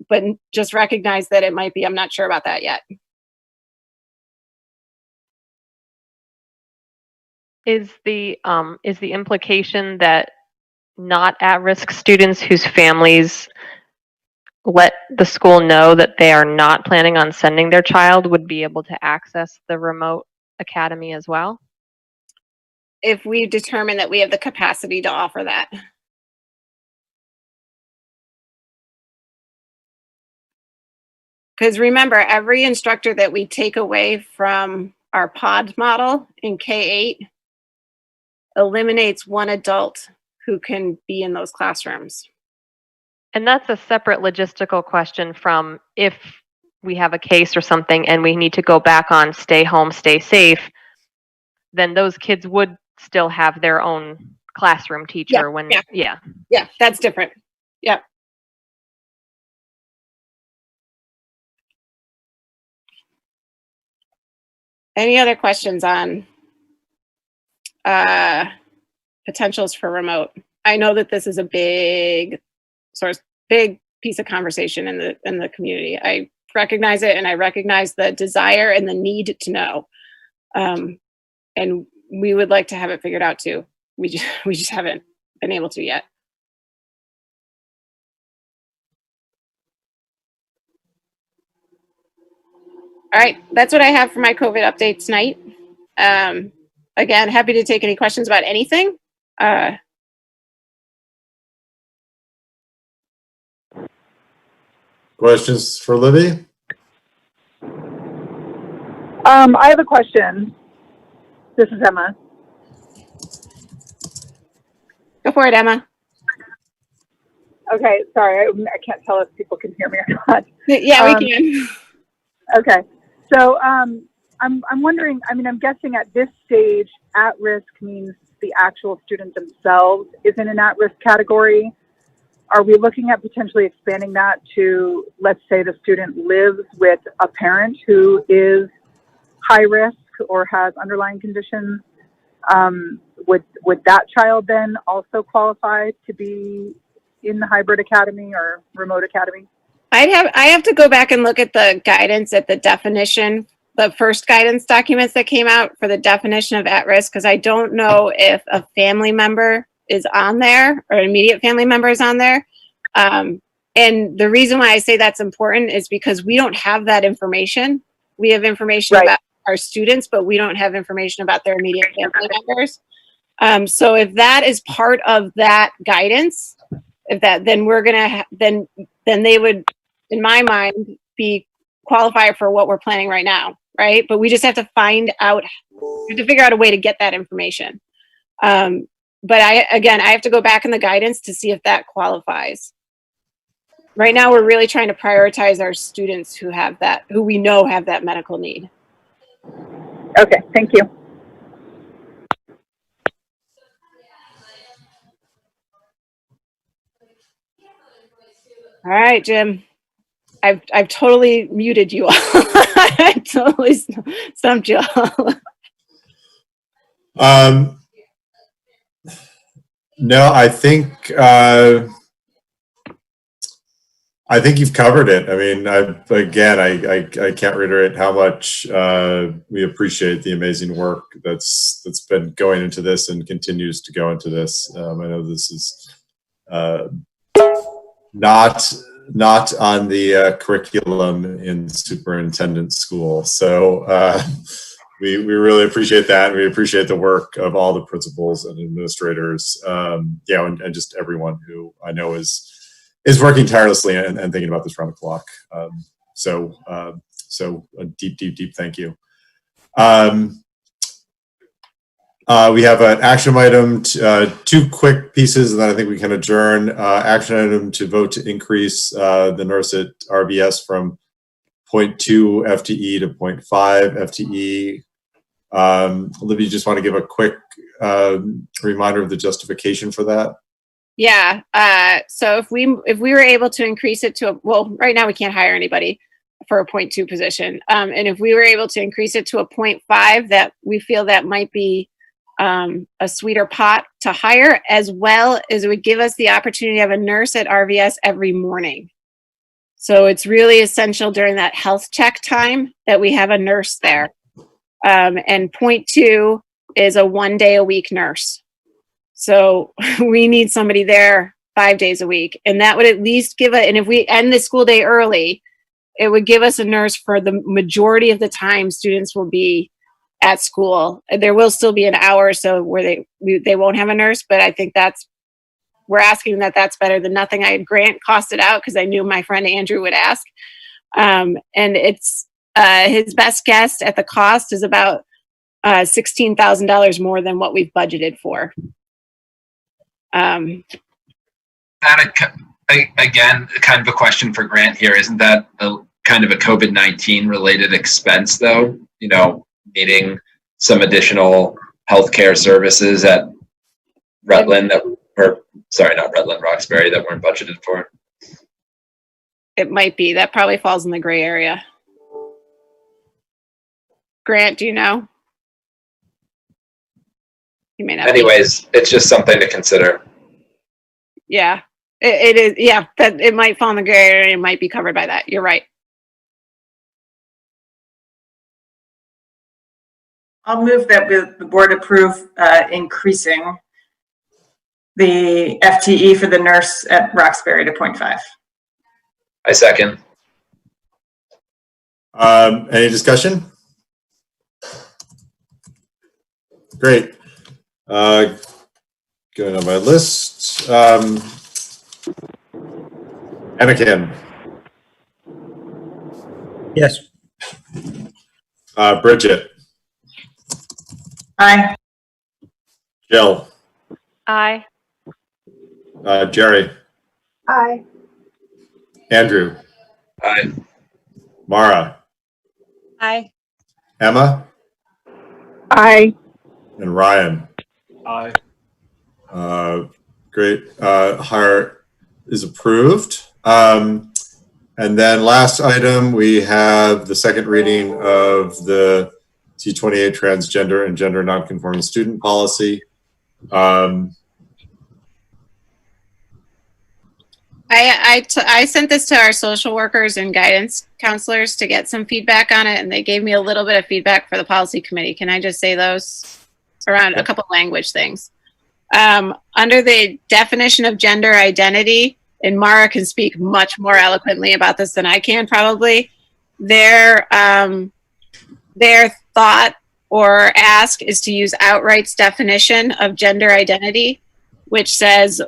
but just recognize that it might be, I'm not sure about that yet. Is the implication that not at-risk students whose families let the school know that they are not planning on sending their child would be able to access the remote academy as well? If we determine that we have the capacity to offer that. Because remember, every instructor that we take away from our pod model in K-8 eliminates one adult who can be in those classrooms. And that's a separate logistical question from if we have a case or something and we need to go back on stay home, stay safe, then those kids would still have their own classroom teacher Yeah, that's different. Yeah. Any other questions on potentials for remote? I know that this is a big piece of conversation in the community. I recognize it, and I recognize the desire and the need to know. And we would like to have it figured out too. We just haven't been able to yet. All right, that's what I have for my COVID update tonight. Again, happy to take any questions about anything. Questions for Libby? I have a question. This is Emma. Go for it, Emma. Okay, sorry, I can't tell if people can hear me or not. Yeah, we can. Okay, so I'm wondering, I mean, I'm guessing at this stage, at risk means the actual student themselves is in an at-risk category. Are we looking at potentially expanding that to, let's say the student lives with a parent who is high risk or has underlying conditions? Would that child then also qualify to be in the hybrid academy or remote academy? I have to go back and look at the guidance at the definition, the first guidance documents that came out for the definition of at risk, because I don't know if a family member is on there or an immediate family member is on there. And the reason why I say that's important is because we don't have that information. We have information about our students, but we don't have information about their immediate family members. So if that is part of that guidance, if that, then we're gonna then they would, in my mind, be qualified for what we're planning right now, right? But we just have to find out, we have to figure out a way to get that information. But I have to go back in the guidance to see if that qualifies. Right now, we're really trying to prioritize our students who have that, who we know have that medical need. Okay, thank you. All right, Jim. I've totally muted you all. I totally stumped you all. No, I think you've covered it. I mean, I can't reiterate how much we appreciate the amazing work that's been going into this and continues to go into this. I know this is not on the curriculum in superintendent school, so we really appreciate that. We appreciate the work of all the principals and administrators, and just everyone who I know is working tirelessly and thinking about this round the clock. So a deep thank you. We have an action item, two quick pieces, and then I think we can adjourn. Action item to vote to increase the nurse at RVS from 0.2 FTE to 0.5 FTE. Libby, you just want to give a quick reminder of the justification for that? Yeah. So if we were able to increase it to right now we can't hire anybody for a 0.2 position. And if we were able to increase it to a 0.5, that we feel that might be a sweeter pot to hire, as well as it would give us the opportunity to have a nurse at RVS every morning. So it's really essential during that health check time that we have a nurse there. And 0.2 is a 1 day a week nurse. So we need somebody there 5 days a week. And that would at least and if we end the school day early, it would give us a nurse for the majority of the time students will be at school. There will still be an hour or so where they won't have a nurse, but I think we're asking that's better than nothing. I had Grant cost it out because I knew my friend Andrew would ask. And it's his best guess at the cost is about $16,000 more than what we've budgeted for. Again, kind of a question for Grant here. Isn't that kind of a COVID-19 related expense though? You know, needing some additional healthcare services at Rutland Roxbury that weren't budgeted for? It might be. That probably falls in the gray area. Grant, do you know? You may not. Anyways, it's just something to consider. Yeah, it is. Yeah, that it might fall in the gray area. It might be covered by that. You're right. I'll move that the board approve increasing the FTE for the nurse at Roxbury to 0.5. I second. Any discussion? Great. Going on my list. Anakin. Yes. Bridget. Aye. Jill. Aye. Jerry. Aye. Andrew. Aye. Mara. Aye. Emma. Aye. And Ryan. Aye. Great. Hire is approved. And then last item, we have the second reading of the T28 transgender and gender nonconforming student policy. I sent this to our social workers and guidance counselors to get some feedback on it, and they gave me a little bit of feedback for the policy committee. Can I just say those around a couple language things? Under the definition of gender identity, and Mara can speak much more eloquently about this than I can probably, their thought or ask is to use Outright's definition of gender identity, which says,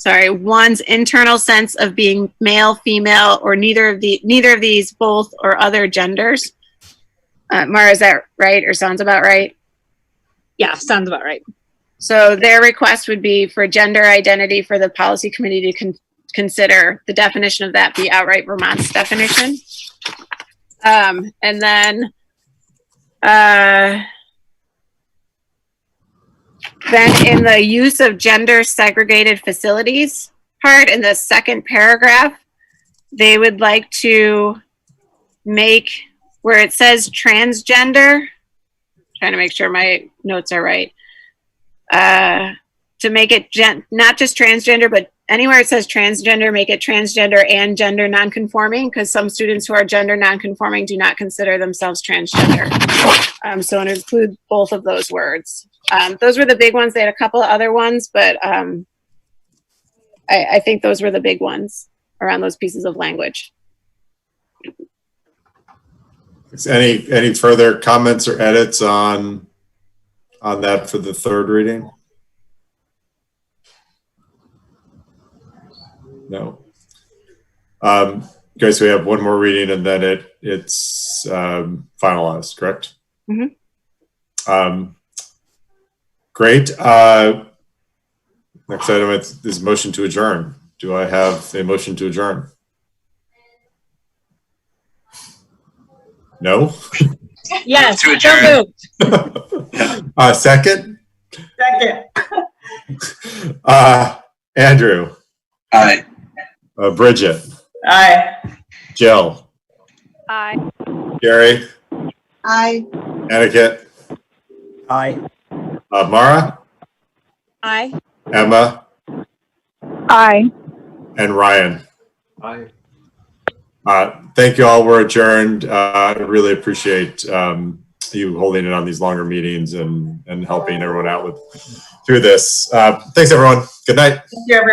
one's internal sense of being male, female, or neither of these, both, or other genders. Mara, is that right, or sounds about right? Yeah, sounds about right. So their request would be for gender identity for the policy committee to consider the definition of that be Outright Vermont's definition. And then in the use of gender segregated facilities part in the second paragraph, they would like to make where it says transgender, trying to make sure my notes are right, to make it not just transgender, but anywhere it says transgender, make it transgender and gender nonconforming, because some students who are gender nonconforming do not consider themselves transgender. So it includes both of those words. Those were the big ones. They had a couple of other ones, but I think those were the big ones around those pieces of language. Any further comments or edits on that for the third reading? No. Okay, so we have one more reading and then it's finalized, correct? Mm-hmm. Great. Next item is motion to adjourn. Do I have a motion to adjourn? No? Yes, To adjourn. Second? Second. Andrew. Aye. Bridget. Aye. Jill. Aye. Gary. Aye. Aniket. Aye. Mara. Aye. Emma. Aye. And Ryan. Aye. Thank you all. We're adjourned. I really appreciate you holding it on these longer meetings and helping everyone out through this. Thanks, everyone. Good night. Thank you, everyone.